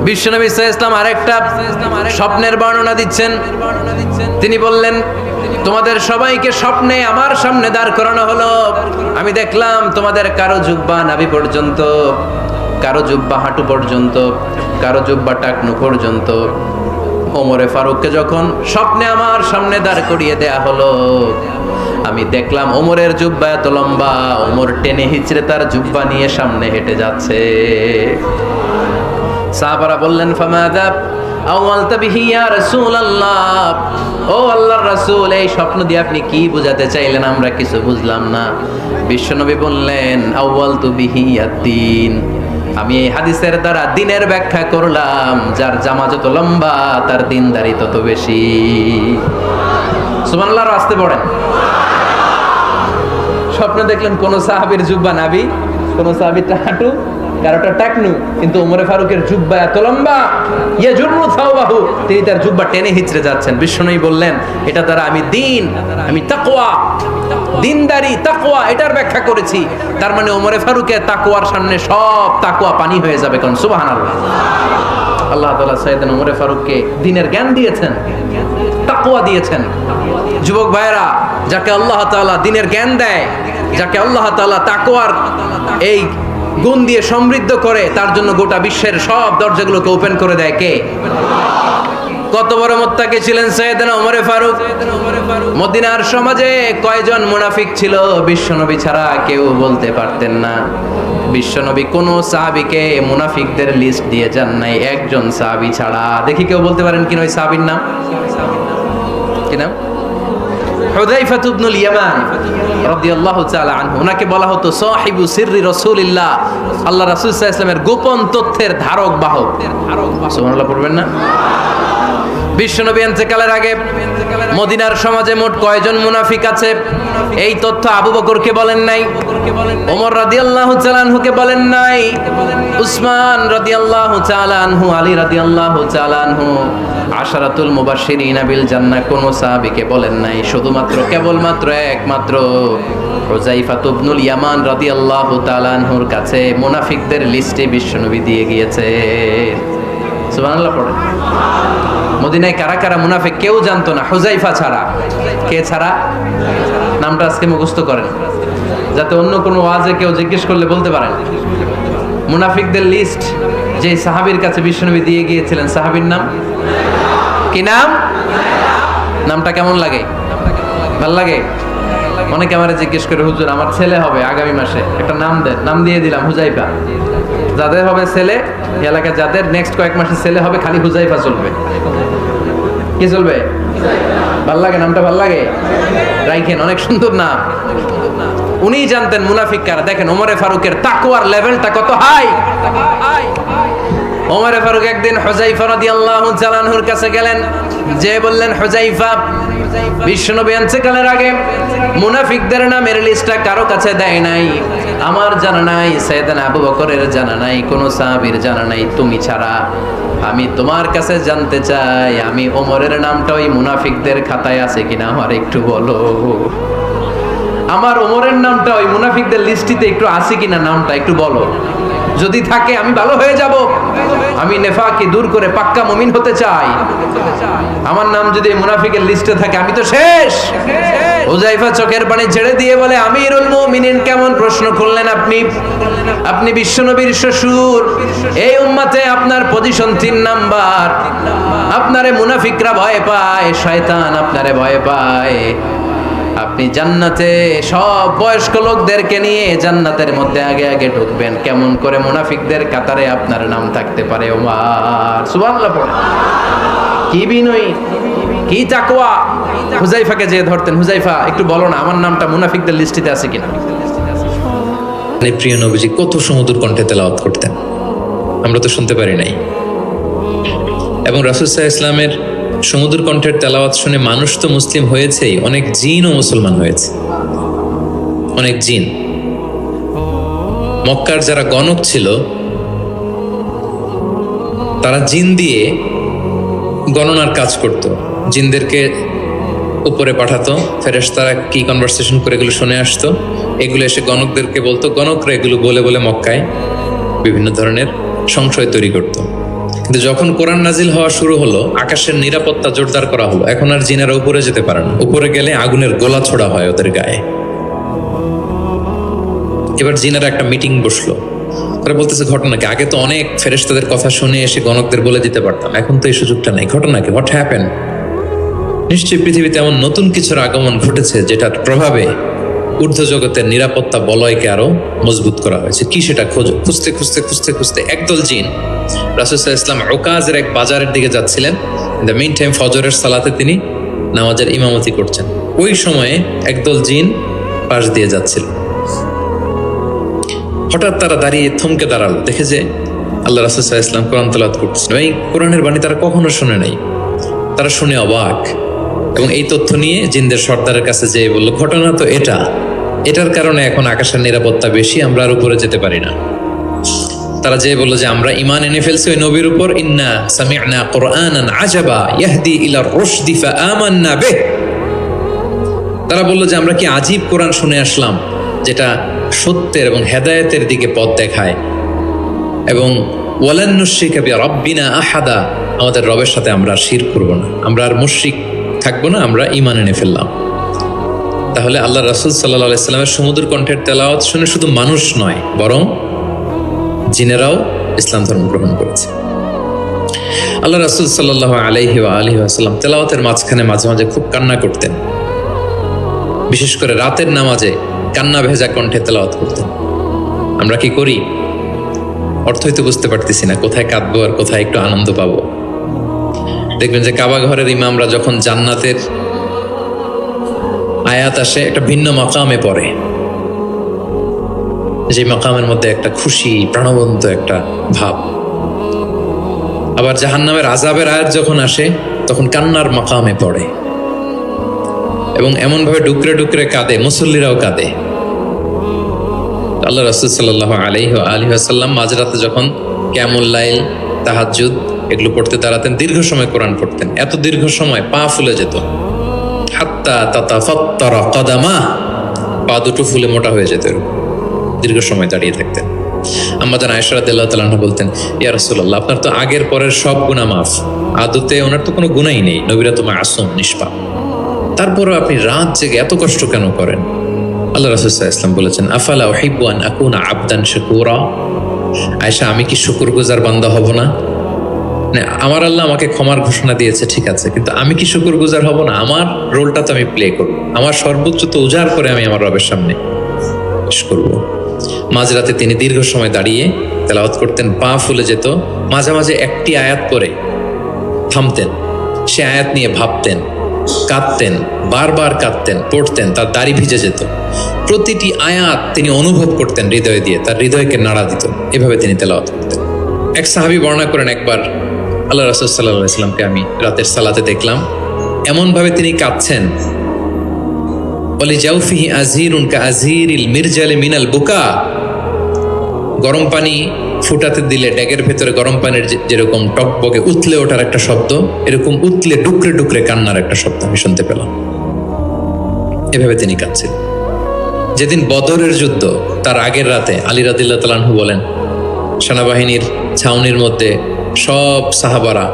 Speaker 2: বিশ্বনবী সাল্লাল্লাহু আলাইহি ওয়াসাল্লাম আরেকটা স্বপ্নের বর্ণনা দিচ্ছেন। তিনি বললেন, তোমাদের সবাইকে স্বপ্নে আমার সামনে দাঁড় করানো হলো। আমি দেখলাম তোমাদের কারো জুব্বা নাভি পর্যন্ত, কারো জুব্বা হাঁটু পর্যন্ত, কারো জুব্বা টাকনু পর্যন্ত। ওমরে ফারুককে যখন স্বপ্নে আমার সামনে দাঁড় করিয়ে দেয়া হলো, আমি দেখলাম ওমরের জুব্বা এত লম্বা, ওমর টেনে হিচড়ে তার জুব্বা নিয়ে সামনে হেঁটে যাচ্ছে। সাহাবারা বললেন, ফামাযা আওয়ালতা বিহি ইয়া রাসূলুল্লাহ, ও আল্লাহর রাসূল, এই স্বপ্ন দিয়ে আপনি কি বোঝাতে চাইলেন, আমরা কিছু বুঝলাম না। বিশ্বনবী বললেন, আওয়ালতু বিহি আদ-দ্বীন, আমি এই হাদিসের দ্বারা দ্বীনের ব্যাখ্যা করলাম, যার জামা যত লম্বা তার দ্বীনদারি তত বেশি। সুবহানাল্লাহ, আসতে পড়েন। স্বপ্নে দেখলেন কোন সাহাবীর জুব্বা নাভি, কোন সাহাবীর হাঁটু, কারোটা টাকনু, কিন্তু ওমরে ফারুকের জুব্বা এত লম্বা, ইয়াজুরু সাওবাহু, তিনি তার জুব্বা টেনে হিচড়ে যাচ্ছেন। বিশ্বনবী বললেন, এটা দ্বারা আমি দ্বীন, আমি তাকওয়া, দ্বীনদারি, তাকওয়া, এটার ব্যাখ্যা করেছি। তার মানে ওমরে ফারুকের তাকওয়ার সামনে সব তাকওয়া পানি হয়ে যাবে। কোন সুবহানাল্লাহ। আল্লাহ তাআলা সাইয়েদনা ওমরে ফারুককে দ্বীনের জ্ঞান দিয়েছেন, তাকওয়া দিয়েছেন। যুবক ভাইরা, যাকে আল্লাহ তাআলা দ্বীনের জ্ঞান দেয়, যাকে আল্লাহ তাআলা তাকওয়ার এই গুণ দিয়ে সমৃদ্ধ করে, তার জন্য গোটা বিশ্বের সব দরজাগুলোকে ওপেন করে দেয় কে? কত বড় মুত্তাকি ছিলেন সাইয়েদনা ওমরে ফারুক। মদিনার সমাজে কয়জন মুনাফিক ছিল বিশ্বনবী ছাড়া কেউ বলতে পারতেন না। বিশ্বনবী কোন সাহাবীকে মুনাফিকদের লিস্ট দিয়ে যান নাই, একজন সাহাবী ছাড়া। দেখি কেউ বলতে পারেন কিনা ওই সাহাবীর নাম? কি নাম? হুযায়ফা ইবনুল ইয়ামান রাদিয়াল্লাহু তাআলা আনহু। ওনাকে বলা হতো সাহিবু সিররি রাসূলিল্লাহ, আল্লাহ রাসূল সাল্লাল্লাহু আলাইহি ওয়াসাল্লামের গোপন তথ্যের ধারক বাহক। সুবহানাল্লাহ পড়বেন না? বিশ্বনবী ইন্তেকালের আগে মদিনার সমাজে মোট কয়জন মুনাফিক আছে, এই তথ্য আবু বকরকে বলেন নাই, ওমর রাদিয়াল্লাহু তাআলা আনহুকে বলেন নাই, উসমান রাদিয়াল্লাহু তাআলা আনহু, আলী রাদিয়াল্লাহু তাআলা আনহু, আশারাতুল মুবাশশিরিনা বিল জান্নাহ কোন সাহাবীকে বলেন নাই। শুধুমাত্র কেবলমাত্র একমাত্র হুযায়ফা ইবনুল ইয়ামান রাদিয়াল্লাহু তাআলা আনহুর কাছে মুনাফিকদের লিস্টে বিশ্বনবী দিয়ে গিয়েছে। সুবহানাল্লাহ পড়েন। মদিনায় কারা কারা মুনাফিক কেউ জানতো না হুযায়ফা ছাড়া। কে ছাড়া? নামটা আজকে মুখস্থ করেন, যাতে অন্য কোনো ওয়াজে কেউ জিজ্ঞেস করলে বলতে পারেন। মুনাফিকদের লিস্ট যে সাহাবীর কাছে বিশ্বনবী দিয়ে গিয়েছিলেন, সাহাবীর নাম কি? নাম? নামটা কেমন লাগে? ভাল লাগে? অনেকে আমারে জিজ্ঞেস করে, হুজুর আমার ছেলে হবে আগামী মাসে, একটা নাম দেন। নাম দিয়ে দিলাম হুযায়ফা। যাদের হবে ছেলে, এলাকায় যাদের নেক্সট কয়েক মাসে ছেলে হবে, খালি হুযায়ফা চলবে। কি চলবে? ভাল লাগে? নামটা ভাল লাগে? রাইখেন, অনেক সুন্দর নাম। উনি জানতেন মুনাফিক কারা। দেখেন ওমরে ফারুকের তাকওয়ার লেভেলটা কত হাই। ওমরে ফারুক একদিন হুযায়ফা রাদিয়াল্লাহু তাআলা আনহুর কাছে গেলেন, যে বললেন, হুযায়ফা, বিশ্বনবী ইন্তেকালের আগে মুনাফিকদের নামের লিস্টটা কারো কাছে দেয় নাই, আমার জানা নাই, সাইয়েদনা আবু বকরের জানা নাই, কোন সাহাবীর জানা নাই, তুমি ছাড়া। আমি তোমার কাছে জানতে চাই, আমি ওমরের নামটা ওই মুনাফিকদের খাতায় আছে কিনা আমার একটু বলো। আমার ওমরের নামটা ওই মুনাফিকদের লিস্টিতে একটু আছে কিনা, নামটা একটু বলো। যদি থাকে আমি ভালো হয়ে যাব। আমি নেফাককে দূর করে পাক্কা মুমিন হতে চাই। আমার নাম যদি মুনাফিকের লিস্টে থাকে আমি তো শেষ। হুযায়ফা চোখের পানি ছেড়ে দিয়ে বলে, আমিরুল মুমিনিন, কেমন প্রশ্ন করলেন আপনি? আপনি বিশ্বনবীর শ্বশুর, এই উম্মতে আপনার পজিশন 3 নাম্বার। আপনারে মুনাফিকরা ভয় পায়, শয়তান আপনারে ভয় পায়। আপনি জান্নাতে সব বয়স্ক লোকদেরকে নিয়ে জান্নাতের মধ্যে আগে আগে ঢুকবেন, কেমন করে মুনাফিকদের কাতারে আপনার নাম থাকতে পারে? ওমর সুবহানাল্লাহ পড়ে। কি বিনয়ী, কি তাকওয়া। হুযায়ফাকে যে ধরতেন, হুযায়ফা একটু বলো না আমার নামটা মুনাফিকদের লিস্টিতে আছে কিনা।
Speaker 1: প্রিয় নবীজি কত সুমধুর কণ্ঠে তেলাওয়াত করতেন, আমরা তো শুনতে পারি নাই। এবং রাসূল সাল্লাল্লাহু আলাইহি ইসলামের সুমধুর কণ্ঠের তেলাওয়াত শুনে মানুষ তো মুসলিম হয়েছেই, অনেক জিনও মুসলমান হয়েছে। অনেক জিন, মক্কার যারা গণক ছিল তারা জিন দিয়ে গণনার কাজ করত। জিনদেরকে উপরে পাঠাতো, ফেরেশতারা কি কনভারসেশন করে এগুলো শুনে আসতো, এগুলো এসে গণকদেরকে বলতো, গণকরা এগুলো বলে বলে মক্কায় বিভিন্ন ধরনের সংশয় তৈরি করত। কিন্তু যখন কোরআন নাজিল হওয়া শুরু হলো, আকাশের নিরাপত্তা জোরদার করা হলো, এখন আর জিনেরা উপরে যেতে পারে না। উপরে গেলে আগুনের গোলা ছোড়া হয় ওদের গায়ে। এবার জিনেরা একটা মিটিং বসলো, তারা বলতেছে ঘটনা কি? আগে তো অনেক ফেরেশতাদের কথা শুনে এসে গণকদের বলে দিতে পারতাম, এখন তো এই সুযোগটা নেই। ঘটনা কি? What happen? নিশ্চয়ই পৃথিবীতে এমন নতুন কিছুর আগমন ঘটেছে যেটার প্রভাবে ঊর্ধ্ব জগতের নিরাপত্তা বলয়কে আরো মজবুত করা হয়েছে। কি সেটা খোঁজো। খুঁজতে খুঁজতে খুঁজতে খুঁজতে একদল জিন রাসূল সাল্লাল্লাহু আলাইহি ওয়াসাল্লাম উকাজের এক বাজারের দিকে যাচ্ছিলেন। ইন দ্য মিন টাইম ফজরের সালাতে তিনি নামাজের ইমামতি করছেন। ওই সময়ে একদল জিন পাশ দিয়ে যাচ্ছিল। হঠাৎ তারা দাঁড়িয়ে থমকে দাঁড়ালো, দেখে যে আল্লাহ রাসূল সাল্লাল্লাহু আলাইহি ওয়াসাল্লাম কোরআন তেলাওয়াত করতেছেন। এই কোরআনের বাণী তারা কখনো শুনে নাই। তারা শুনে অবাক, এবং এই তথ্য নিয়ে জিনদের সর্দারের কাছে যেয়ে বলল, ঘটনা তো এটার কারণে এখন আকাশের নিরাপত্তা বেশি, আমরা আর উপরে যেতে পারি না। তারা যেয়ে বলল যে আমরা ঈমান এনে ফেলছি ওই নবীর উপর। ইন্না সামি'না কুরআনান আজাবা ইয়াহদি ইলা রুশদি ফাআমান্না বিহ। তারা বলল যে আমরা কি আজীব কোরআন শুনে আসলাম, যেটা সত্যের এবং হেদায়েতের দিকে পথ দেখায়। এবং ওয়ালান নুশরিকা বিরাব্বিনা আহাদা, আমাদের রবের সাথে আমরা আর শিরক করব না, আমরা আর মুশরিক থাকবো না, আমরা ঈমান এনে ফেললাম। তাহলে আল্লাহ রাসূল সাল্লাল্লাহু আলাইহি ওয়াসাল্লামের সুমধুর কণ্ঠের তেলাওয়াত শুনে শুধু মানুষ নয়, বরং জিনেরাও ইসলাম ধর্ম গ্রহণ করেছে। আল্লাহ রাসূল সাল্লাল্লাহু আলাইহি ওয়াসাল্লাম তেলাওয়াতের মাঝখানে মাঝে মাঝে খুব কান্না করতেন। বিশেষ করে রাতের নামাজে কান্না ভেজা কণ্ঠে তেলাওয়াত করতেন। আমরা কি করি? অর্থই তো বুঝতে পারতেছি না, কোথায় কাঁদবো আর কোথায় একটু আনন্দ পাবো। দেখবেন যে কাবা ঘরের ইমামরা যখন জান্নাতের আয়াত আসে, একটা ভিন্ন মাকামে পড়ে, যে মাকামের মধ্যে একটা খুশি প্রাণবন্ত একটা ভাব। আবার জাহান্নামের আযাবের আয়াত যখন আসে তখন কান্নার মাকামে পড়ে, এবং এমনভাবে ডুকরে ডুকরে কাঁদে, মুসল্লিরাও কাঁদে। আল্লাহ রাসূল সাল্লাল্লাহু আলাইহি ওয়াসাল্লাম মাঝরাতে যখন কিয়ামুল লাইল, তাহাজ্জুদ এগুলো পড়তে দাঁড়াতেন, দীর্ঘ সময় কোরআন পড়তেন। এত দীর্ঘ সময় পা ফুলে যেত, হাত্তা তাতাফাত্তারা কদামা, পা দুটো ফুলে মোটা হয়ে যেত। দীর্ঘ সময় দাঁড়িয়ে থাকতেন। আম্মা জান আয়েশা রাদিয়াল্লাহু তাআলা আনহা বলতেন, ইয়া রাসূলুল্লাহ, আপনার তো আগের পরের সব গুনাহ মাফ, আদতে ওনার তো কোনো গুনাহই নেই, নবীরা তো মাসুম নিষ্পাপ, তারপরেও আপনি রাত জেগে এত কষ্ট কেন করেন? আল্লাহ রাসূল সাল্লাল্লাহু আলাইহি ওয়াসাল্লাম বলেছেন, আফালা উহিব্বু আন আকুনা আবদান শাকুরা। আয়েশা, আমি কি শুকরগুজার বান্দা হব না? আমার আল্লাহ আমাকে ক্ষমার ঘোষণা দিয়েছে, ঠিক আছে, কিন্তু আমি কি শুকরগুজার হব না? আমার রোলটা তো আমি প্লে করব, আমার সর্বোচ্চ তো উজাড় করে আমি আমার রবের সামনে পেশ করব। মাঝরাতে তিনি দীর্ঘ সময় দাঁড়িয়ে তেলাওয়াত করতেন, পা ফুলে যেত। মাঝে মাঝে একটি আয়াত পড়ে থামতেন, সে আয়াত নিয়ে ভাবতেন, কাঁদতেন, বারবার কাঁদতেন, পড়তেন, তার দাড়ি ভিজে যেত। প্রতিটি আয়াত তিনি অনুভব করতেন হৃদয় দিয়ে, তার হৃদয়কে নাড়া দিত। এভাবে তিনি তেলাওয়াত করতেন। এক সাহাবী বর্ণনা করেন, একবার আল্লাহ রাসূল সাল্লাল্লাহু আলাইহি ওয়াসাল্লামকে আমি রাতের সালাতে দেখলাম, এমনভাবে তিনি কাঁদছেন, ওয়ালি জাওফিহি আজিরুন কাআজিরিল মিরজালি মিনাল বুকা। গরম পানি ফুটাতে দিলে ড্যাগের ভেতরে গরম পানির যেরকম টকবকে উতলে ওঠার একটা শব্দ, এরকম উতলে ডুকরে ডুকরে কান্নার একটা শব্দ আমি শুনতে পেলাম। এভাবে তিনি কাঁদছিলেন। যেদিন বদরের যুদ্ধ, তার আগের রাতে আলী রাদিয়াল্লাহু তাআলা আনহু বলেন, সেনাবাহিনীর ছাউনির মধ্যে সব সাহাবারা,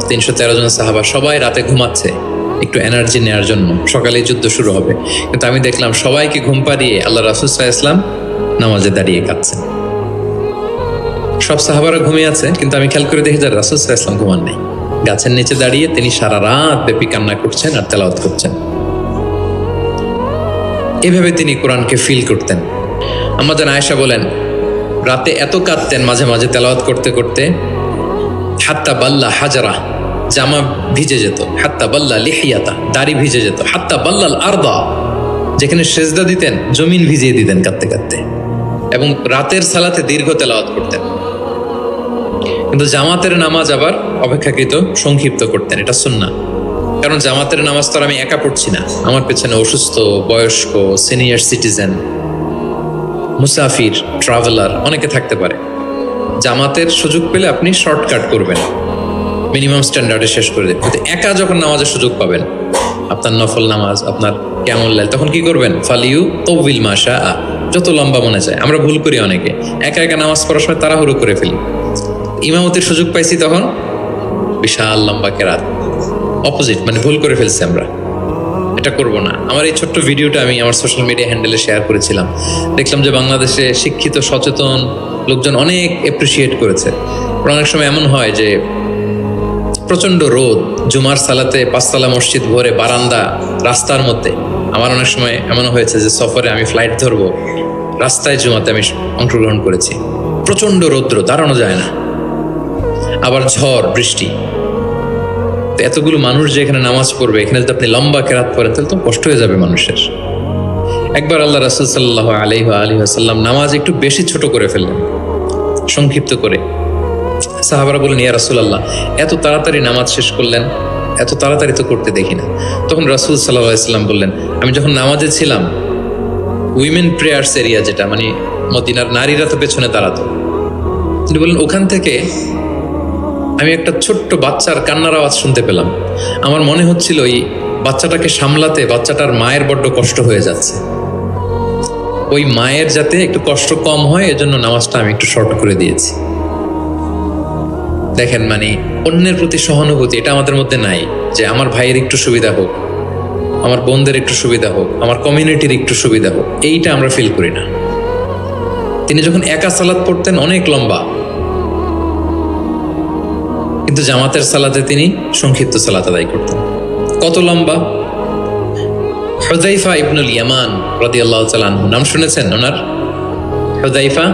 Speaker 1: 313 জন সাহাবা সবাই রাতে ঘুমাচ্ছে একটু এনার্জি নেওয়ার জন্য, সকালে যুদ্ধ শুরু হবে। কিন্তু আমি দেখলাম সবাইকে ঘুম পাড়িয়ে আল্লাহ রাসূল সাল্লাল্লাহু আলাইহি ওয়াসাল্লাম নামাজে দাঁড়িয়ে কাঁদছেন। সব সাহাবারা ঘুমিয়ে আছে, কিন্তু আমি খেয়াল করে দেখি যে রাসূল সাল্লাল্লাহু আলাইহি ওয়াসাল্লাম ঘুমান নেই। গাছের নিচে দাঁড়িয়ে তিনি সারা রাত ব্যাপী কান্না করছেন আর তেলাওয়াত করছেন। এভাবে তিনি কোরআনকে ফিল করতেন। আমাদের আয়েশা বলেন রাতে এত কাঁদতেন মাঝে মাঝে তেলাওয়াত করতে করতে, হাত্তা বাল্লা হাজারা, জামা ভিজে যেত, হাত্তা বাল্লা লিহিয়াতা, দাড়ি ভিজে যেত, হাত্তা বাল্লাল আরদা, যেখানে সেজদা দিতেন জমিন ভিজিয়ে দিতেন কাঁদতে কাঁদতে। এবং রাতের সালাতে দীর্ঘ তেলাওয়াত করতেন। কিন্তু জামাতের নামাজ আবার অপেক্ষাকৃত সংক্ষিপ্ত করতেন, এটা সুন্নাহ। কারণ জামাতের নামাজ তো আর আমি একা পড়ছি না, আমার পেছনে অসুস্থ, বয়স্ক, সিনিয়র সিটিজেন, মুসাফির, ট্রাভেলার অনেকে থাকতে পারে। জামাতের সুযোগ পেলে আপনি শর্টকাট করবেন, মিনিমাম স্ট্যান্ডার্ডে শেষ করে দেবেন। কিন্তু একা যখন নামাজের সুযোগ পাবেন, আপনার নফল নামাজ, আপনার কেমন লাইল, তখন কি করবেন? ফালিউ তৌবিল মাশা, যত লম্বা মনে চায়। আমরা ভুল করি অনেকে, একা একা নামাজ পড়ার সময় তাড়াহুড়ো করে ফেলি। ইমামতির সুযোগ পাইছি তখন বিশাল লম্বা কেরাত, অপোজিট, মানে ভুল করে ফেলছি আমরা। এটা করব না। আমার এই ছোট্ট ভিডিওটা আমি আমার সোশ্যাল মিডিয়া হ্যান্ডেলে শেয়ার করেছিলাম। দেখলাম যে বাংলাদেশে শিক্ষিত সচেতন লোকজন অনেক অ্যাপ্রিসিয়েট করেছে। অনেক সময় এমন হয় যে প্রচণ্ড রোদ, জুমার সালাতে 5 তলা মসজিদ ভরে, বারান্দা, রাস্তার মধ্যে। আমার অনেক সময় এমন হয়েছে যে সফরে আমি ফ্লাইট ধরবো, রাস্তায় জুমাতে আমি অংশগ্রহণ করেছি। প্রচণ্ড রৌদ্র, দাঁড়ানো যায় না, আবার ঝড় বৃষ্টি। তো এতগুলো মানুষ যে এখানে নামাজ পড়বে, এখানে যদি আপনি লম্বা কেরাত পড়েন তাহলে তো কষ্ট হয়ে যাবে মানুষের। একবার আল্লাহ রাসূল সাল্লাল্লাহু আলাইহি ওয়াসাল্লাম নামাজ একটু বেশি ছোট করে ফেললেন, সংক্ষিপ্ত করে। সাহাবারা বললেন, ইয়া রাসূলুল্লাহ, এত তাড়াতাড়ি নামাজ শেষ করলেন, এত তাড়াতাড়ি তো করতে দেখি না। তখন রাসূল সাল্লাল্লাহু আলাইহি ওয়াসাল্লাম বললেন, আমি যখন নামাজে ছিলাম, উইমেন প্রেয়ার্স এরিয়া, যেটা মানে মদিনার নারীরা তো পেছনে দাঁড়াতো, তিনি বললেন ওখান থেকে আমি একটা ছোট্ট বাচ্চার কান্নার আওয়াজ শুনতে পেলাম। আমার মনে হচ্ছিল এই বাচ্চাটাকে সামলাতে বাচ্চাটার মায়ের বড্ড কষ্ট হয়ে যাচ্ছে, ওই মায়ের যাতে একটু কষ্ট কম হয় এজন্য নামাজটা আমি একটু শর্ট করে দিয়েছি। দেখেন, মানে অন্যের প্রতি সহানুভূতি এটা আমাদের মধ্যে নাই, যে আমার ভাইয়ের একটু সুবিধা হোক, আমার বোনদের একটু সুবিধা হোক, আমার কমিউনিটির একটু সুবিধা হোক, এইটা আমরা ফিল করি না। তিনি যখন একা সালাত পড়তেন অনেক লম্বা, কিন্তু জামাতের সালাতে তিনি সংক্ষিপ্ত সালাত আদায় করতেন। কত লম্বা? হুযায়ফা ইবনুল ইয়ামান রাদিয়াল্লাহু তাআলা আনহু, নাম শুনেছেন ওনার? হুযায়ফা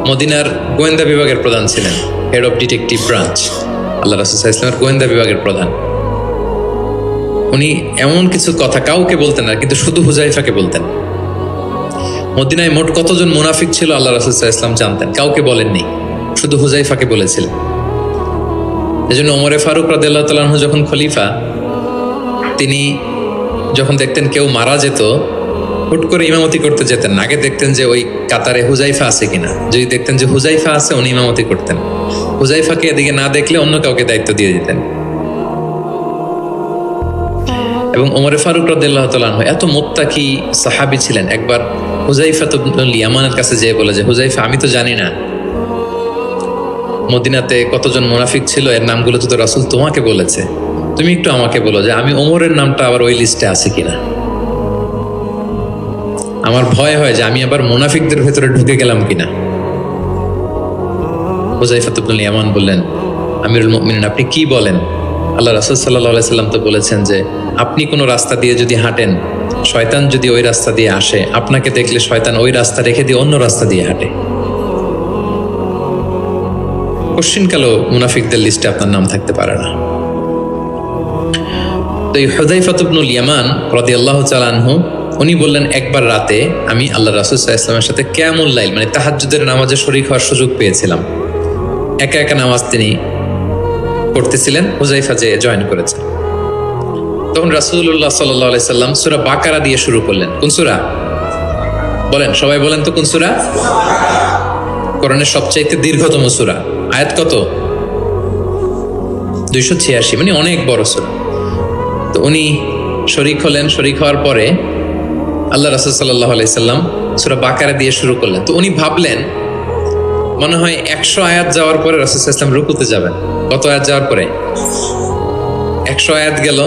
Speaker 1: মদিনার গোয়েন্দা বিভাগের প্রধান ছিলেন, হেড অফ ডিটেকটিভ ব্রাঞ্চ, আল্লাহ রাসূল সাল্লাল্লাহু আলাইহি ওয়াসাল্লামের গোয়েন্দা বিভাগের প্রধান। উনি এমন কিছু কথা কাউকে বলতেন না, কিন্তু শুধু হুযায়ফাকে বলতেন। মদিনায় মোট কতজন মুনাফিক ছিল আল্লাহ রাসূল সাল্লাল্লাহু আলাইহি ওয়াসাল্লাম জানতেন, কাউকে বলেননি, শুধু হুযায়ফাকে বলেছিলেন। এজন্য ওমরে ফারুক রাদিয়াল্লাহু তাআলা আনহু যখন খলিফা, তিনি যখন দেখতেন কেউ মারা যেত, হুট করে ইমামতি করতে যেতেন না, আগে দেখতেন যে ওই কাতারে হুযায়ফা আছে কিনা। যদি দেখতেন যে হুযায়ফা আছে, উনি ইমামতি করতেন। হুযায়ফাকে এদিকে না দেখলে অন্য কাউকে দায়িত্ব দিয়ে দিতেন। এবং ওমরে ফারুক রাদিয়াল্লাহু তাআলা আনহু এত মুত্তাকি সাহাবী ছিলেন, একবার হুযায়ফা ইবনুল ইয়ামানের কাছে যেয়ে বলে যে, হুযায়ফা, আমি তো জানি না মদিনাতে কতজন মুনাফিক ছিল, এর নামগুলো তো রাসূল তোমাকে বলেছে, তুমি একটু আমাকে বলো যে আমি ওমরের নামটা আবার ওই লিস্টে আছে কিনা। আমার ভয় হয় যে আমি আবার মুনাফিকদের ভেতরে ঢুকে গেলাম কিনা। হুযায়ফা ইবনুল ইয়ামান বললেন, আমিরুল মুমিনিন, আপনি কি বলেন? আল্লাহ রাসূল সাল্লাল্লাহু আলাইহি সাল্লাম তো বলেছেন যে আপনি কোনো রাস্তা দিয়ে যদি হাঁটেন, শয়তান যদি ওই রাস্তা দিয়ে আসে, আপনাকে দেখলে শয়তান ওই রাস্তা রেখে দিয়ে অন্য রাস্তা দিয়ে হাঁটে। কোশ্চিনকালেও মুনাফিকদের লিস্টে আপনার নাম থাকতে পারে না। তো এই হুযায়ফা ইবনুল ইয়ামান রাদিয়াল্লাহু তাআলা আনহু, উনি বললেন, একবার রাতে আমি আল্লাহ রাসূল সাল্লাল্লাহু আলাইহি ওয়াসাল্লামের সাথে কিয়ামুল লাইল, মানে তাহাজ্জুদের নামাজে শরীক হওয়ার সুযোগ পেয়েছিলাম। একা একা নামাজ তিনি পড়তেছিলেন, হুযায়ফা যে জয়েন করেছে। তখন রাসূলুল্লাহ সাল্লাল্লাহু আলাইহি সাল্লাম সূরা বাকারা দিয়ে শুরু করলেন। কোন সূরা? বলেন, সবাই বলেন তো কোন সূরা? কোরআনের সবচাইতে দীর্ঘতম সূরা। আয়াত কত? 286, মানে অনেক বড় সূরা। তো উনি শরীক হলেন, শরীক হওয়ার পরে আল্লাহ রাসূল সাল্লাল্লাহু আলাইহি সাল্লাম সূরা বাকারা দিয়ে শুরু করলেন। তো উনি ভাবলেন মনে হয় 100 আয়াত যাওয়ার পরে রাসূল সাল্লাল্লাহু আলাইহি ওয়াসাল্লাম রুকুতে যাবেন। কত আয়াত যাওয়ার পরে? 100 আয়াত গেল,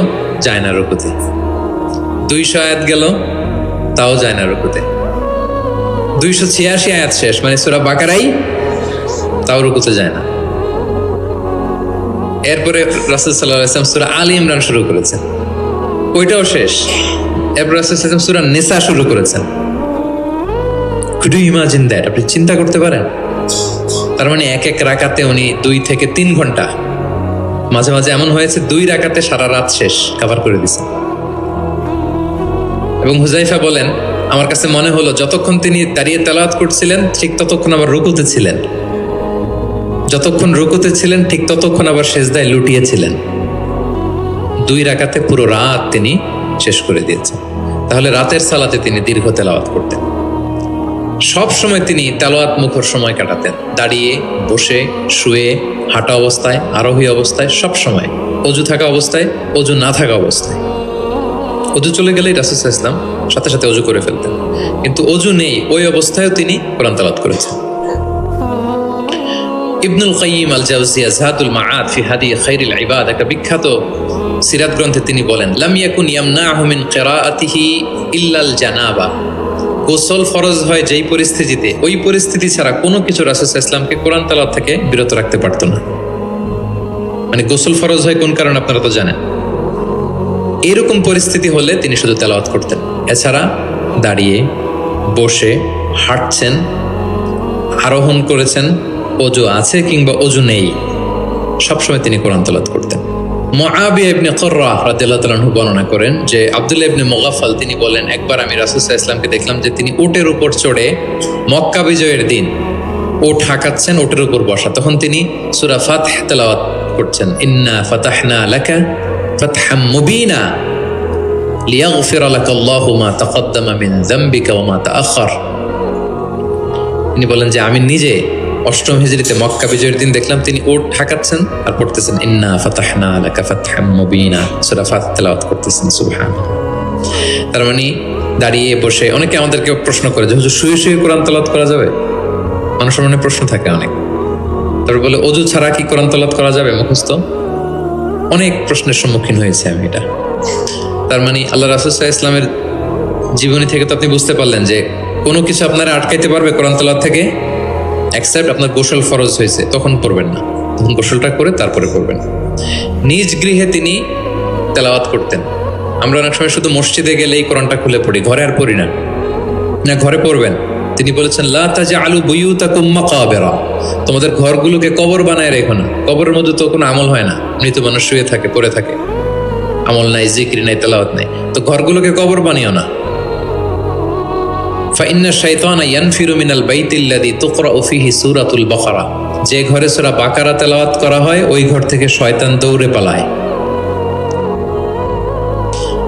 Speaker 1: যায় না রুকুতে। 200 আয়াত গেল, তাও যায় না রুকুতে। 286 আয়াত শেষ, মানে সূরা বাকারাই, তাও রুকুতে যায় না। এরপরে রাসূল সাল্লাল্লাহু আলাইহি ওয়াসাল্লাম সূরা আলী ইমরান শুরু করেছেন, ওইটাও শেষ। এরপর রাসূল সাল্লাল্লাহু আলাইহি ওয়াসাল্লাম সূরা নিসা শুরু করেছেন। Could you imagine that? আপনি চিন্তা করতে পারেন? তার মানে এক এক রাকাতে উনি 2 থেকে 3 ঘন্টা, মাঝে মাঝে এমন হয়েছে 2 রাকাতে সারা রাত শেষ কভার করে দিয়েছেন। এবং হুজাইফা বলেন, আমার কাছে মনে হলো যতক্ষণ তিনি দাঁড়িয়ে তেলাওয়াত করছিলেন ঠিক ততক্ষণ আবার রুকুতে ছিলেন, যতক্ষণ রুকুতে ছিলেন ঠিক ততক্ষণ আবার সেজদায় লুটিয়েছিলেন। 2 রাকাতে পুরো রাত তিনি শেষ করে দিয়েছেন। তাহলে রাতের সালাতে তিনি দীর্ঘ তেলাওয়াত করতেন। সব সময় তিনি তেলাওয়াত মুখর সময় কাটাতেন, দাঁড়িয়ে, বসে, শুয়ে, হাঁটা অবস্থায়, আরোহী অবস্থায়, সব সময়। অজু থাকা অবস্থায়, অজু না থাকা অবস্থায়। অজু চলে গেলেই রাসূল সাল্লাল্লাহু আলাইহি ওয়াসাল্লাম সাথে সাথে অজু করে ফেলতেন, কিন্তু অজু নেই ওই অবস্থায়ও তিনি কোরআন তেলাওয়াত করেছেন। ইবনুল কাইয়িম আল জাওজিয়া যাতুল মাআদ ফি হাদি খায়রিল ইবাদ, একটা বিখ্যাত সিরাত গ্রন্থে তিনি বলেন, লাম ইয়াকুন ইয়ামনাহু মিন কিরাআতিহি ইল্লাল জানাবা। গোসল ফরজ হয় যেই পরিস্থিতিতে, ওই পরিস্থিতি ছাড়া কোনো কিছু রাসূল সাল্লাল্লাহু আলাইহি ওয়াসাল্লামকে কোরআন তেলাওয়াত থেকে বিরত রাখতে পারতো না। মানে গোসল ফরজ হয় কোন কারণে আপনারা তো জানেন। এরকম পরিস্থিতি হলে তিনি শুধু তেলাওয়াত করতেন। এছাড়া দাঁড়িয়ে, বসে, হাঁটছেন, আরোহণ করেছেন, অজু আছে কিংবা অজু নেই, সবসময় তিনি কোরআন তেলাওয়াত করতেন। মুআবিয়া ইবনে কুররা রাদিয়াল্লাহু তাআলা আনহু বর্ণনা করেন যে আব্দুল্লাহ ইবনে মুগাফফাল তিনি বলেন, একবার আমি রাসূল সাল্লাল্লাহু আলাইহি ওয়াসাল্লামকে দেখলাম যে তিনি উটের উপর চড়ে মক্কা বিজয়ের দিন উট হাঁকাচ্ছেন, উটের উপর বসা। তখন তিনি সূরা ফাতহ তেলাওয়াত করছেন, ইন্না ফাতাহনা লাকা ফাতহাম মুবিনা লিয়াগফিরা লাকাল্লাহু মা তাকদ্দামা মিন যামবিকা ওয়া মা তাআখার। তিনি বলেন যে আমি নিজে 8ম হিজরিতে মক্কা বিজয়ের দিন দেখলাম তিনি উট হাঁকাচ্ছেন আর পড়তেছেন ইন্না ফাতাহনা লাকা ফাতহাম মুবিনা, সূরা ফাতহ তেলাওয়াত করতেছেন। সুবহানাল্লাহ। তার মানে দাঁড়িয়ে, বসে। অনেকে আমাদেরকে প্রশ্ন করে যে হুজুর শুয়ে শুয়ে কোরআন তেলাওয়াত করা যাবে? মানুষের মনে প্রশ্ন থাকে অনেক। তারপর বলে অজু ছাড়া কি কোরআন তেলাওয়াত করা যাবে মুখস্থ? অনেক প্রশ্নের সম্মুখীন হয়েছে আমি এটা। তার মানে আল্লাহ রাসূল সাল্লাল্লাহু আলাইহি ওয়াসাল্লামের জীবনী থেকে তো আপনি বুঝতে পারলেন যে কোনো কিছু আপনারা আটকাইতে পারবে কোরআন তেলাওয়াত থেকে, এক্সেপ্ট আপনার গোসল ফরজ হয়েছে, তখন পড়বেন না, তখন গোসলটা করে তারপরে পড়বেন। নিজ গৃহে তিনি তেলাওয়াত করতেন। আমরা অনেক সময় শুধু মসজিদে গেলেই কোরআনটা খুলে পড়ি, ঘরে আর পড়ি না। না, ঘরে পড়বেন। তিনি বলেছেন লা তাজআলু বুয়ুতাকুম মাকাবিরা, তোমাদের ঘরগুলোকে কবর বানায় রেখো না। কবরের মধ্যে তো কোনো আমল হয় না, মৃত মানুষ শুয়ে থাকে, পড়ে থাকে, আমল নাই, জিকির নাই, তেলাওয়াত নাই। তো ঘরগুলোকে কবর বানিও না। ফাইন্না শাইতানা ইয়ানফিরু মিনাল বাইতিল্লাযী তুকরাউ ফীহি সূরাতুল বাকারা, যে ঘরে সূরা বাকারা তেলাওয়াত করা হয় ওই ঘর থেকে শয়তান দৌড়ে পালায়।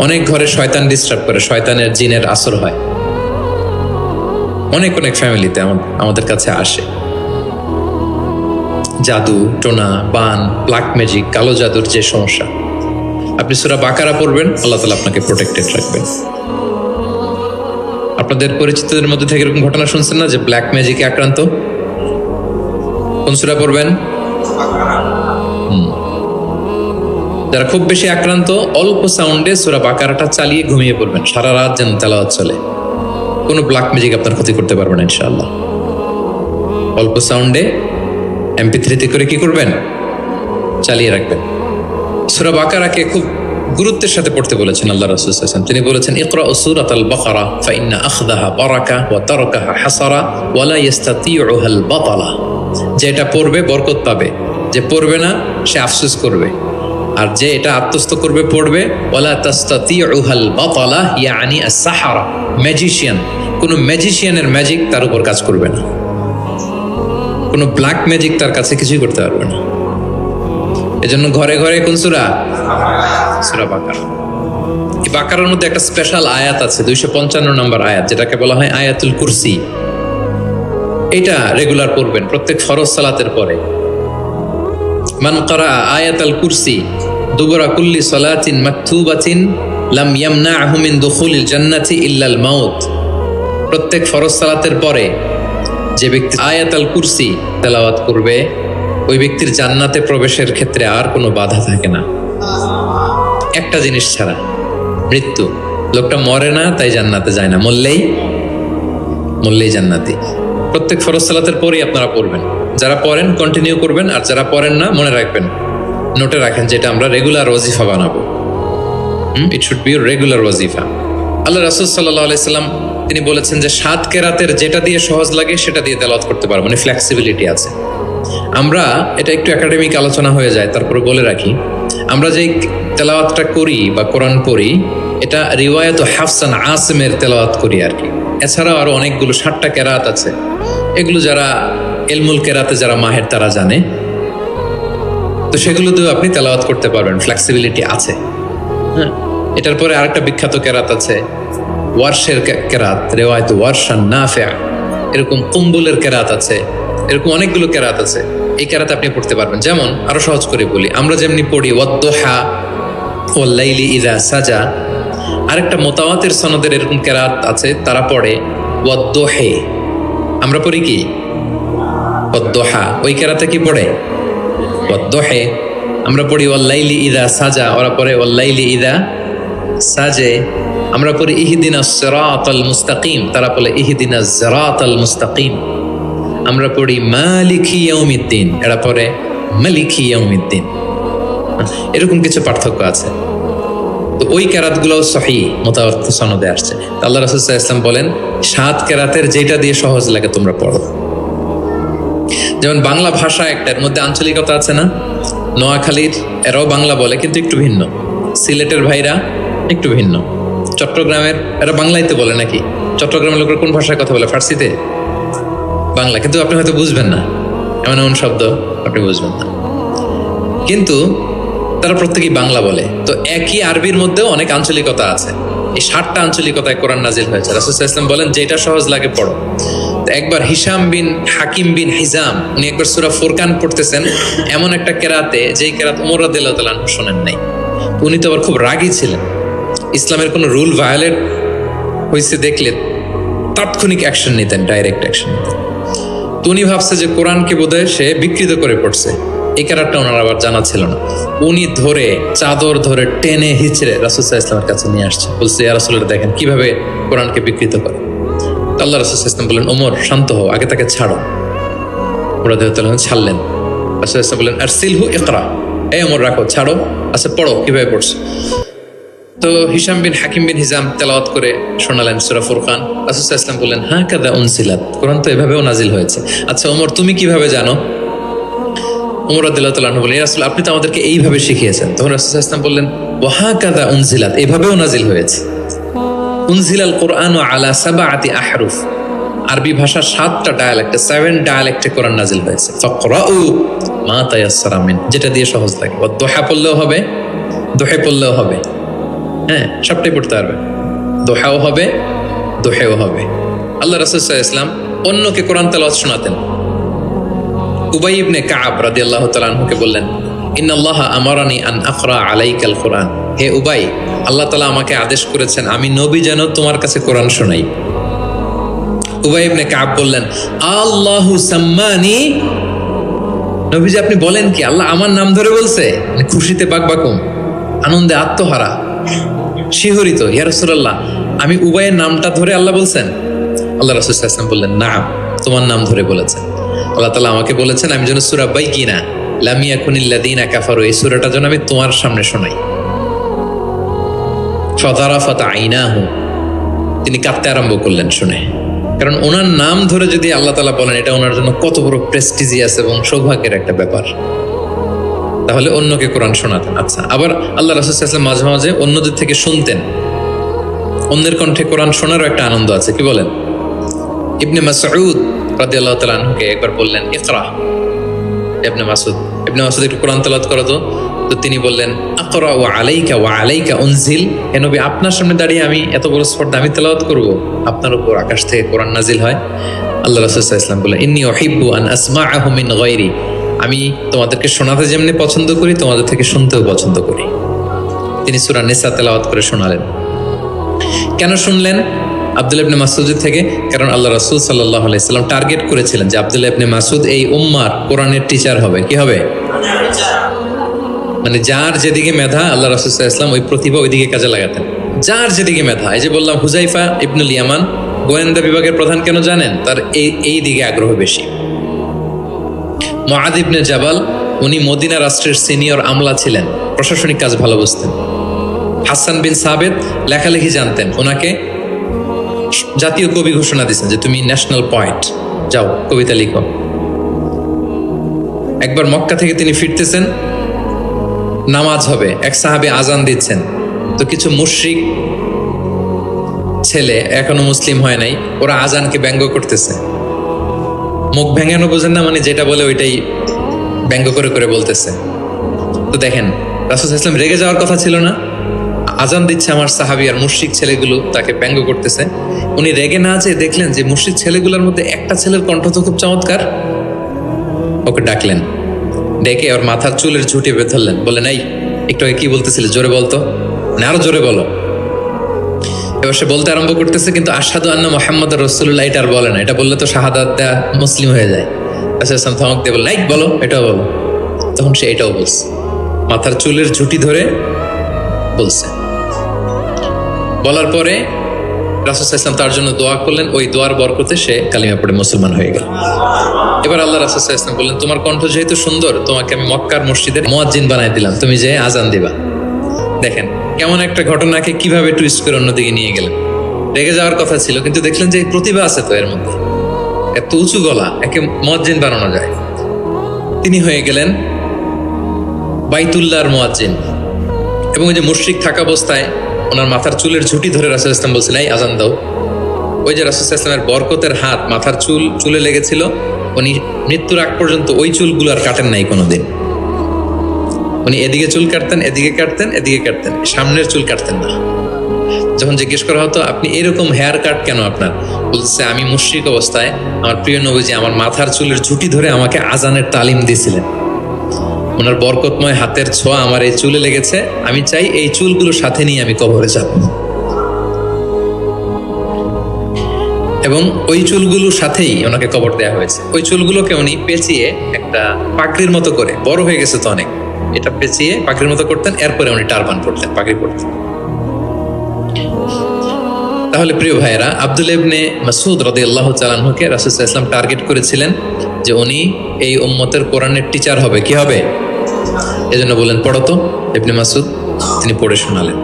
Speaker 1: অনেক ঘরে শয়তান ডিস্টার্ব করে, শয়তানের জিনের আসর হয়। অনেক অনেক ফ্যামিলিতে আমাদের কাছে আসে জাদু টোনা, বান, ব্ল্যাক ম্যাজিক, কালো জাদুর যে সমস্যা। আপনি সূরা বাকারা পড়বেন, আল্লাহ তাআলা আপনাকে প্রোটেক্টেড রাখবেন। আপনাদের পরিচিতদের মধ্যে থেকে এরকম ঘটনা শুনছেন না যে ব্ল্যাক ম্যাজিকে আক্রান্ত? কোন সূরা পড়বেন? যারা খুব বেশি আক্রান্ত, অল্প সাউন্ডে সূরা বাকারাটা চালিয়ে ঘুমিয়ে পড়বেন, সারা রাত যেন তেলাওয়াত চলে। কোনো ব্ল্যাক ম্যাজিক আপনার ক্ষতি করতে পারবে না ইনশাআল্লাহ। অল্প সাউন্ডে MP3 করে কি করবেন? চালিয়ে রাখবেন। সূরা বাকারাকে খুব গুরুত্বের সাথে পড়তে বলেছেন আল্লাহ রাসূল সাল্লাল্লাহু আলাইহি ওয়াসাল্লাম। তিনি বলেছেন ইকরা সূরাতাল বাকারা ফাইন্না আখযাহা বারাকা ওয়া তারকাহা হাসারা ওয়া লা ইস্তাতিউহাল বাতালা। যে এটা পড়বে বরকত পাবে, যে পড়বে না সে আফসোস করবে। আর যে এটা আত্মস্থ করবে, পড়বে, ওয়ালা তাস্তাতিউহাল বাতালা ইয়ানি আস-সাহারা, ম্যাজিশিয়ান। কোনো ম্যাজিশিয়ানের ম্যাজিক তার উপর কাজ করবে না, কোনো ব্ল্যাক ম্যাজিক তার কাছে কিছুই করতে পারবে না। এজন্য ঘরে ঘরে কোন সূরা? সূরা বাকারা। এই বাকারার মধ্যে একটা স্পেশাল আয়াত আছে, 255 নম্বর আয়াত, যেটাকে বলা হয় আয়াতুল কুরসি। এটা রেগুলার পড়বেন প্রত্যেক ফরজ সালাতের পরে। মান ক্বারা আয়াতুল কুরসি দুবরা কুল্লি সালাতিন মাকতুবাতিন লাম ইয়ামনাহু মিন দুখুলিল জান্নাতি ইল্লাল মাউত। প্রত্যেক ফরজ সালাতের পরে যে ব্যক্তি আয়াতুল কুরসি তেলাওয়াত করবে ওই ব্যক্তির জান্নাতে প্রবেশের ক্ষেত্রে আর কোনো বাধা থাকে না, একটা জিনিস ছাড়া, মৃত্যু। লোকটা মরে না তাই জান্নাতে যায় না, মরলেই জান্নাতি। প্রত্যেক ফরজ সালাতের পরেই আপনারা পড়বেন, যারা পড়েন কন্টিনিউ করবেন, আর যারা পড়েন না মনে রাখবেন, নোটে রাখেন, যেটা আমরা রেগুলার ওয়াজিফা বানাবো। ইট শুড বি রেগুলার ওয়াজিফা। আল্লাহ রাসূল সাল্লাল্লাহু আলাইহি সাল্লাম তিনি বলেছেন যে 7 কেরাতের যেটা দিয়ে সহজ লাগে সেটা দিয়ে তেলাওয়াত করতে পারবো, মানে ফ্লেক্সিবিলিটি আছে। আমরা এটা একটু একাডেমিক আলোচনা হয়ে যায়, তারপরে বলে রাখি, আমরা যেই তেলাওয়াতটা করি বা কোরআন পড়ি এটা রিওয়ায়াত হাফসান আসিমের তেলাওয়াত করি আর কি। এছাড়াও আরো অনেকগুলো 7টা কেরাত আছে, এগুলো যারা ইলমুল কেরাতে যারা মাহের তারা জানে, তো সেগুলোতেও আপনি তেলাওয়াত করতে পারবেন, ফ্লেক্সিবিলিটি আছে। হ্যাঁ, এটার পরে আরেকটা বিখ্যাত কেরাত আছে ওয়ারশের কেরাত, রিওয়ায়াত ওয়ারশান নাফিআ, এরকম কুম্বুলের কেরাত আছে, এরকম অনেকগুলো কেরাত আছে। এই কেরাত আপনি পড়তে পারবেন। যেমন আরো সহজ করে বলি, আমরা যেমনি পড়ি ওয়াদ-দুহা ওয়াল লাইলি ইযা সাজা, আরেকটা মুতাওয়াতির সনদের এরকম কেরাত আছে, তারা পড়ে ওয়াদ-দুহি। আমরা পড়ি কি ওয়াদ-দুহা, ওই কেরাতে কি পড়ে ওয়াদ-দুহি। আমরা পড়ি ওয়াল লাইলি ইযা সাজা, ওরা পড়ে ওয়াল লাইলি ইযা সাজে। আমরা পড়ি ইহদিনাস সিরাতাল মুস্তাকিম, তারা বলে ইহদিনাজ সিরাতাল মুস্তাকিম। আমরা পড়ি মালিকি ইয়াউমিদ্দিন, এরা পড়ে মালিকি ইয়াউমিদ্দিন। এরকম কিছু পার্থক্য আছে। তো ওই কেরাতগুলোও সহিহ মুতাওয়াত্তির সনদে আসছে। আল্লাহ রাসূল সাল্লাল্লাহু আলাইহি ওয়াসাল্লাম বলেন 7 কেরাতের যেটা দিয়ে সহজ লাগে তোমরা পড়ো। যেমন বাংলা ভাষা একটা, এর মধ্যে আঞ্চলিকতা আছে না? নোয়াখালীর এরাও বাংলা বলে কিন্তু একটু ভিন্ন, সিলেটের ভাইরা একটু ভিন্ন, চট্টগ্রামের এরা বাংলাইতে বলে নাকি? চট্টগ্রামের লোকেরা কোন ভাষায় কথা বলে? ফার্সিতে, বাংলা, কিন্তু আপনি হয়তো বুঝবেন না, এমন এমন শব্দ আপনি বুঝবেন না, কিন্তু তারা প্রত্যেকেই বাংলা বলে। তো একই আরবির মধ্যেও অনেক আঞ্চলিকতা আছে। এই 7টা আঞ্চলিকতায় কোরআন নাজিল হয়েছে। রাসূল সাল্লাল্লাহু আলাইহি ওয়াসাল্লাম বলেন যেটা সহজ লাগে পড়ো। তো একবার হিশাম বিন হাকিম বিন হিজাম উনি একবার সূরা ফুরকান পড়তেছেন এমন একটা কেরাতে, যেই কেরাত ওমর রাদিয়াল্লাহু তাআলা আনহু শোনেন নাই। উনি তো আবার খুব রাগী ছিলেন, ইসলামের কোনো রুল ভায়োলেট হয়েছে দেখলে তাৎক্ষণিক অ্যাকশন নিতেন, ডাইরেক্ট অ্যাকশন নিতেন। তো উনি ভাবছে যে কোরআনকে বোধহয় সে বিকৃত করে পড়ছে, এই কেরাতটা ওনার আবার জানা ছিল না। উনি ধরে চাদর ধরে টেনে হিচড়ে রাসূল সাল্লাল্লাহু আলাইহি ওয়াসাল্লামের কাছে নিয়ে আসছে, বলছে ইয়া রাসূলুল্লাহ দেখেন কিভাবে কোরআনকে বিকৃত করে। আল্লাহ রাসূল সাল্লাল্লাহু আলাইহি ওয়াসাল্লাম বললেন ওমর শান্ত হও, আগে তাকে ছাড়ো। ওমর রাদিয়াল্লাহু তাআলা ছাড়লেন। রাসূল সাল্লাল্লাহু আলাইহি ওয়াসাল্লাম বললেন আরসিলহু ইকরা, এই ওমর রাখো, ছাড়ো, আচ্ছা পড়ো কিভাবে পড়ছো। তো হিশাম বিন হাকিম বিন হিজাম তেলাওয়াত করে শোনালেন সূরা ফুরকান। রাসূল সাল্লাল্লাহু আলাইহি ওয়াসাল্লাম বললেন হ্যাঁ কাদা উনসিলাত, কোরআন তো এভাবেও নাজিল হয়েছে। আচ্ছা ওমর তুমি কিভাবে জানো? ওমর রাদিয়াল্লাহু তাআলা বললেন ইয়া রাসূল আপনি তো আমাদেরকে এইভাবে শিখিয়েছেন। তখন রাসূল সাল্লাল্লাহু আলাইহি ওয়াসাল্লাম বললেন ওয়া হাকাযা উনজিলাত, এভাবেও নাজিল হয়েছে। উনজিলাল কুরআনু আলা সাবআতি আহরুফ, আরবি ভাষা 7টা ডায়ালেক্টে, 7 ডায়ালেক্টে কোরআন নাজিল হয়েছে। ফাকরাউ মা তায়াসসারা মিন, যেটা দিয়ে সহজ লাগে। ওয়া দুহা পড়লেও হবে, দুহে পড়লেও হবে, হ্যাঁ সবটাই পড়তে পারবে, দোহাও হবে দোহেও হবে। আল্লাহ রাসূল সাল্লাল্লাহু আলাইহি ওয়াসাল্লাম অন্যকে কোরআন তেলাওয়াত শোনাতেন। উবাই ইবনে কাব রাদিয়াল্লাহু তাআলা আনহুকে বললেন ইন্নাল্লাহা আমারানি আন আকরা আলাইকাল কুরআন, হে উবাই আল্লাহ তাআলা আমাকে আদেশ করেছেন আমি নবী যেন তোমার কাছে কোরআন শোনাই। উবাই ইবনে কাব বললেন আল্লাহু সাম্মানি, নবীজি আপনি বলেন কি আল্লাহ আমার নাম ধরে বলছে? মানে খুশিতে বাকবাকুম, আনন্দে আত্মহারা, শিহরিত, ইয়া রাসূলুল্লাহ আমি উবাইয়ের নামটা ধরে আল্লাহ বলছেন? আল্লাহ রাসূল সাল্লাল্লাহু আলাইহি ওয়াসাল্লাম বললেন নাম, তোমার নাম ধরে বলেছেন। আল্লাহ তাআলা আমাকে বলেছেন আমি যেন সূরা বাইকিনা লাম ইয়াকুনিল্লাযীনা কাফারু, এই সূরাটা যেন আমি তোমার সামনে শোনাই। ফাযারাফাত আইনাহু, তিনি কাঁদতে আরম্ভ করলেন শুনে, কারণ ওনার নাম ধরে যদি আল্লাহ তাআলা বলেন এটা ওনার জন্য কত বড় প্রেস্টিজিয়াস এবং সৌভাগ্যের একটা ব্যাপার। তাহলে অন্যকে কোরআন শোনাতেন। আচ্ছা, আবার আল্লাহ রাসূল সাল্লাল্লাহু আলাইহি ওয়াসাল্লাম মাঝে মাঝে অন্যদের থেকে শুনতেন, অন্যের কণ্ঠে কোরআন শোনারও একটা আনন্দ আছে, কি বলেন? ইবনে মাসউদ রাদিয়াল্লাহু তাআলা আনহুকে একবার বললেন ইকরা, ইবনে মাসউদ একটু কোরআন তেলাওয়াত করো তো। তো তিনি বললেন আকরা ওয়া আলাইকা উনজিল, হে নবী আপনার সামনে দাঁড়িয়ে আমি এত বড় স্পর্ধা আমি তেলাওয়াত করব, আপনার উপর আকাশ থেকে কোরআন নাজিল হয়। আল্লাহ রাসূল সাল্লাল্লাহু আলাইহি ওয়াসাল্লাম বললেন ইন্নী উহিব্বু আন আসমাআহু মিন গায়রি, আমি তোমাদেরকে শোনাতে যেমনি পছন্দ করি তোমাদের থেকে শুনতেও পছন্দ করি। তিনি সূরা নিসা তেলাওয়াত করে শোনালেন। কেন শুনলেন? আব্দুল্লাহ ইবনে মাসউদের থেকে, কারণ আল্লাহ রাসূল সাল্লাল্লাহু আলাইহি সাল্লাম টার্গেট করেছিলেন যে আব্দুল্লাহ ইবনে মাসউদ এই উম্মার কোরআনের টিচার হবে। কি হবে? মানে যার যেদিকে মেধা, আল্লাহ রাসূল সাল্লাল্লাহু আলাইহি ওয়াসাল্লাম ওই প্রতিভা ওইদিকে কাজে লাগাতেন। যার যেদিকে মেধা, এই যে বললাম হুজাইফা ইবনুল ইয়ামান গোয়েন্দা বিভাগের প্রধান, কেন জানেন? তার এই দিকে আগ্রহ বেশি। মুআদ ইবনে জাবাল, উনি মদিনা রাষ্ট্রের সিনিয়র আমলা ছিলেন, প্রশাসনিক কাজ ভালো বুঝতেন। হাসান বিন সাবেত লেখালেখি জানতেন, ওনাকে জাতীয় কবি ঘোষণা দিয়েছেন যে তুমি ন্যাশনাল পয়েন্ট, যাও কবিতা লিখো। একবার মক্কা থেকে তিনি ফিরতেছেন, নামাজ হবে, এক সাহাবী আজান দিচ্ছেন, তো কিছু মুশরিক ছেলে এখনো মুসলিম হয় নাই, ওরা আজানকে ব্যঙ্গ করতেছে। মুখ ভেঙানো বোঝেন না, মানে যেটা বলে ওইটাই ব্যঙ্গ করে করে বলতেছে। তো দেখেন রাসূল সাল্লাল্লাহু আলাইহি ওয়াসাল্লাম রেগে যাওয়ার কথা ছিল না, আজান দিচ্ছে আমার সাহাবী আর মুশরিক ছেলেগুলো তাকে ব্যঙ্গ করতেছে। উনি রেগে না যেয়ে দেখলেন যে মুশরিক ছেলেগুলোর মধ্যে একটা ছেলের কণ্ঠ তো খুব চমৎকার, ওকে ডাকলেন, ডেকে ওর মাথার চুলের ঝুঁটি বেঁধে ধরলেন, বললেন এই একটু আগে কি বলতেছিলে, জোরে বলতো, মানে আরো জোরে বলো। এবার সে বলতে আরম্ভ করতেছে, কিন্তু আশহাদু আন্না মুহাম্মাদুর রাসূলুল্লাহ এটা আর বলে না, এটা বললে তো শাহাদাত দেয়া মুসলিম হয়ে যায়। রাসূল ধমক দিয়ে বললেন, এই বলো, এটাও বলো। তখন সে এটাও বলছে, মাথার চুলের ঝুঁটি ধরে বলছে। বলার পরে রাসূল সাল্লাল্লাহু আলাইহি ওয়াসাল্লাম তার জন্য দোয়া করলেন, ওই দোয়ার বরকতে সে কালিমা পড়ে মুসলমান হয়ে গেল। এবার আল্লাহ রাসূল সাল্লাল্লাহু আলাইহি ওয়াসাল্লাম বললেন, তোমার কণ্ঠ যেহেতু সুন্দর, তোমাকে আমি মক্কার মসজিদের মুয়াজ্জিন বানাই দিলাম, তুমি যে আজান দিবা। দেখেন কেমন একটা ঘটনাকে কিভাবে টুইস্ট করে অন্যদিকে নিয়ে গেলেন। রেগে যাওয়ার কথা ছিল, কিন্তু দেখলেন যে প্রতিভা আছে তো এর মধ্যে, এত উঁচু গলা, একে মুয়াজ্জিন বানানো যায়। তিনি হয়ে গেলেন বাইতুল্লাহর মুয়াজ্জিন। এবং ওই যে মুশরিক থাকা অবস্থায় ওনার মাথার চুলের ঝুঁটি ধরে রাসূল সাল্লাল্লাহু আলাইহি ওয়াসাল্লাম বলছিলেন, এই আজান দাও। ওই যে রাসূল সাল্লাল্লাহু আলাইহি ওয়াসাল্লামের বরকতের হাত মাথার চুলে লেগেছিল, উনি মৃত্যুর আগ পর্যন্ত ওই চুলগুলো আর কাটেন নাই কোনোদিন। উনি এদিকে চুল কাটতেন, এদিকে কাটতেন, এদিকে কাটতেন, সামনের চুল কাটতেন না। যখন জিজ্ঞেস করা হতো আপনি এরকম হেয়ার কাট কেন আপনার, বলছে আমি মুশরিক অবস্থায় আমার প্রিয় নবীজি আমার মাথার চুলের ঝুঁটি ধরে আমাকে আজানের তালিম দিয়েছিলেন, ওনার বরকতময় হাতের ছোঁয়া আমার এই চুলে লেগেছে, আমি চাই এই চুলগুলো সাথে নিয়ে আমি কবরে যাব। এবং ওই চুলগুলোর সাথেই ওনাকে কবর দেওয়া হয়েছে। ওই চুলগুলোকে উনি পেঁচিয়ে একটা পাগড়ির মতো করে, বড় হয়ে গেছে তো অনেক, এটা পেঁচিয়ে পাগড়ির মতো করতেন, এরপরে উনি টারবান পরতেন, পাগড়ি পরতেন। তাহলে প্রিয় ভাইয়েরা, আব্দুল্লাহ ইবনে মাসউদ রাদিয়াল্লাহু তাআলা আনহুকে রাসূল সাল্লাল্লাহু আলাইহি ওয়াসাল্লাম টার্গেট করেছিলেন যে উনি এই উম্মতের কোরআনের টিচার হবে। কি হবে? এজন্য বলেন পড়ো তো ইবনে মাসউদ, তিনি পড়ে শোনালেন।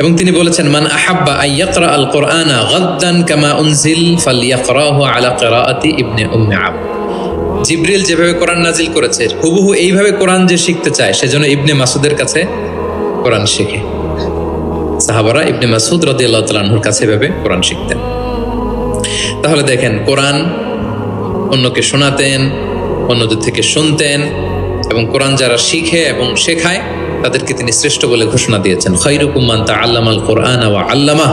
Speaker 1: এবং তিনি বলেছেন, মান আহাব্বা আন ইয়াকরা আল কুরআনা গাদ্দান কামা উনজিল ফালইয়াকরাহু আলা কিরাআতি ইবনে উম্মি আবদ। জিবরিল যেভাবে কোরআন নাজিল করেছে হুবহু এইভাবে কোরআন যে শিখতে চায়, সেজন্য ইবনে মাসউদের কাছে কোরআন শিখে। সাহাবারা ইবনে মাসউদ রাদিয়াল্লাহু তাআলা আনহুর কাছে এভাবে কোরআন শিখতেন। তাহলে দেখেন, কোরআন অন্যকে শোনাতেন, অন্যদের থেকে শুনতেন, এবং কোরআন যারা শিখে এবং শেখায় তাদেরকে তিনি শ্রেষ্ঠ বলে ঘোষণা দিয়েছেন, খায়রুকুম মান তাআল্লামাল কুরআনা ওয়া আল্লামা।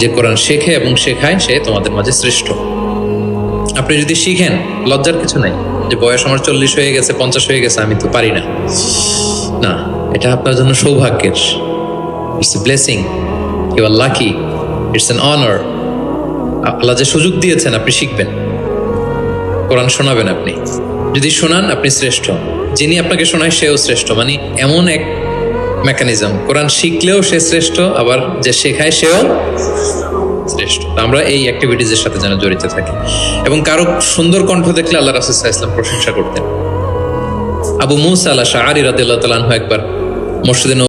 Speaker 1: যে কোরআন শেখে এবং শেখায় সে তোমাদের মাঝে শ্রেষ্ঠ। আপনি যদি শিখেন, লজ্জার কিছু নাই যে বয়স আমার 40 হয়ে গেছে, 50 হয়ে গেছে, আমি তো পারি না। না, এটা আপনার জন্য সৌভাগ্যের, it's a blessing, you are lucky, it's an honour. Allah যে সুযোগ দিয়েছেন আপনি শিখবেন, কোরআন শোনাবেন। আপনি যদি শোনান আপনি শ্রেষ্ঠ, যিনি আপনাকে শোনায় সেও শ্রেষ্ঠ। মানে এমন এক মেকানিজম, কোরআন শিখলেও সে শ্রেষ্ঠ, আবার যে শেখায় সেও শ্রেষ্ঠ। আমরা এই অ্যাক্টিভিটিজের সাথে যেন জড়িত থাকি। এবং কারো সুন্দর কণ্ঠ দেখলে আল্লাহ রাসূল সাল্লাল্লাহু আলাইহি ওয়াসাল্লাম প্রশংসা করতেন। আবু মুসা আল-আশআরী রাদিয়াল্লাহু তাআলা আনহু একবার মসজিদে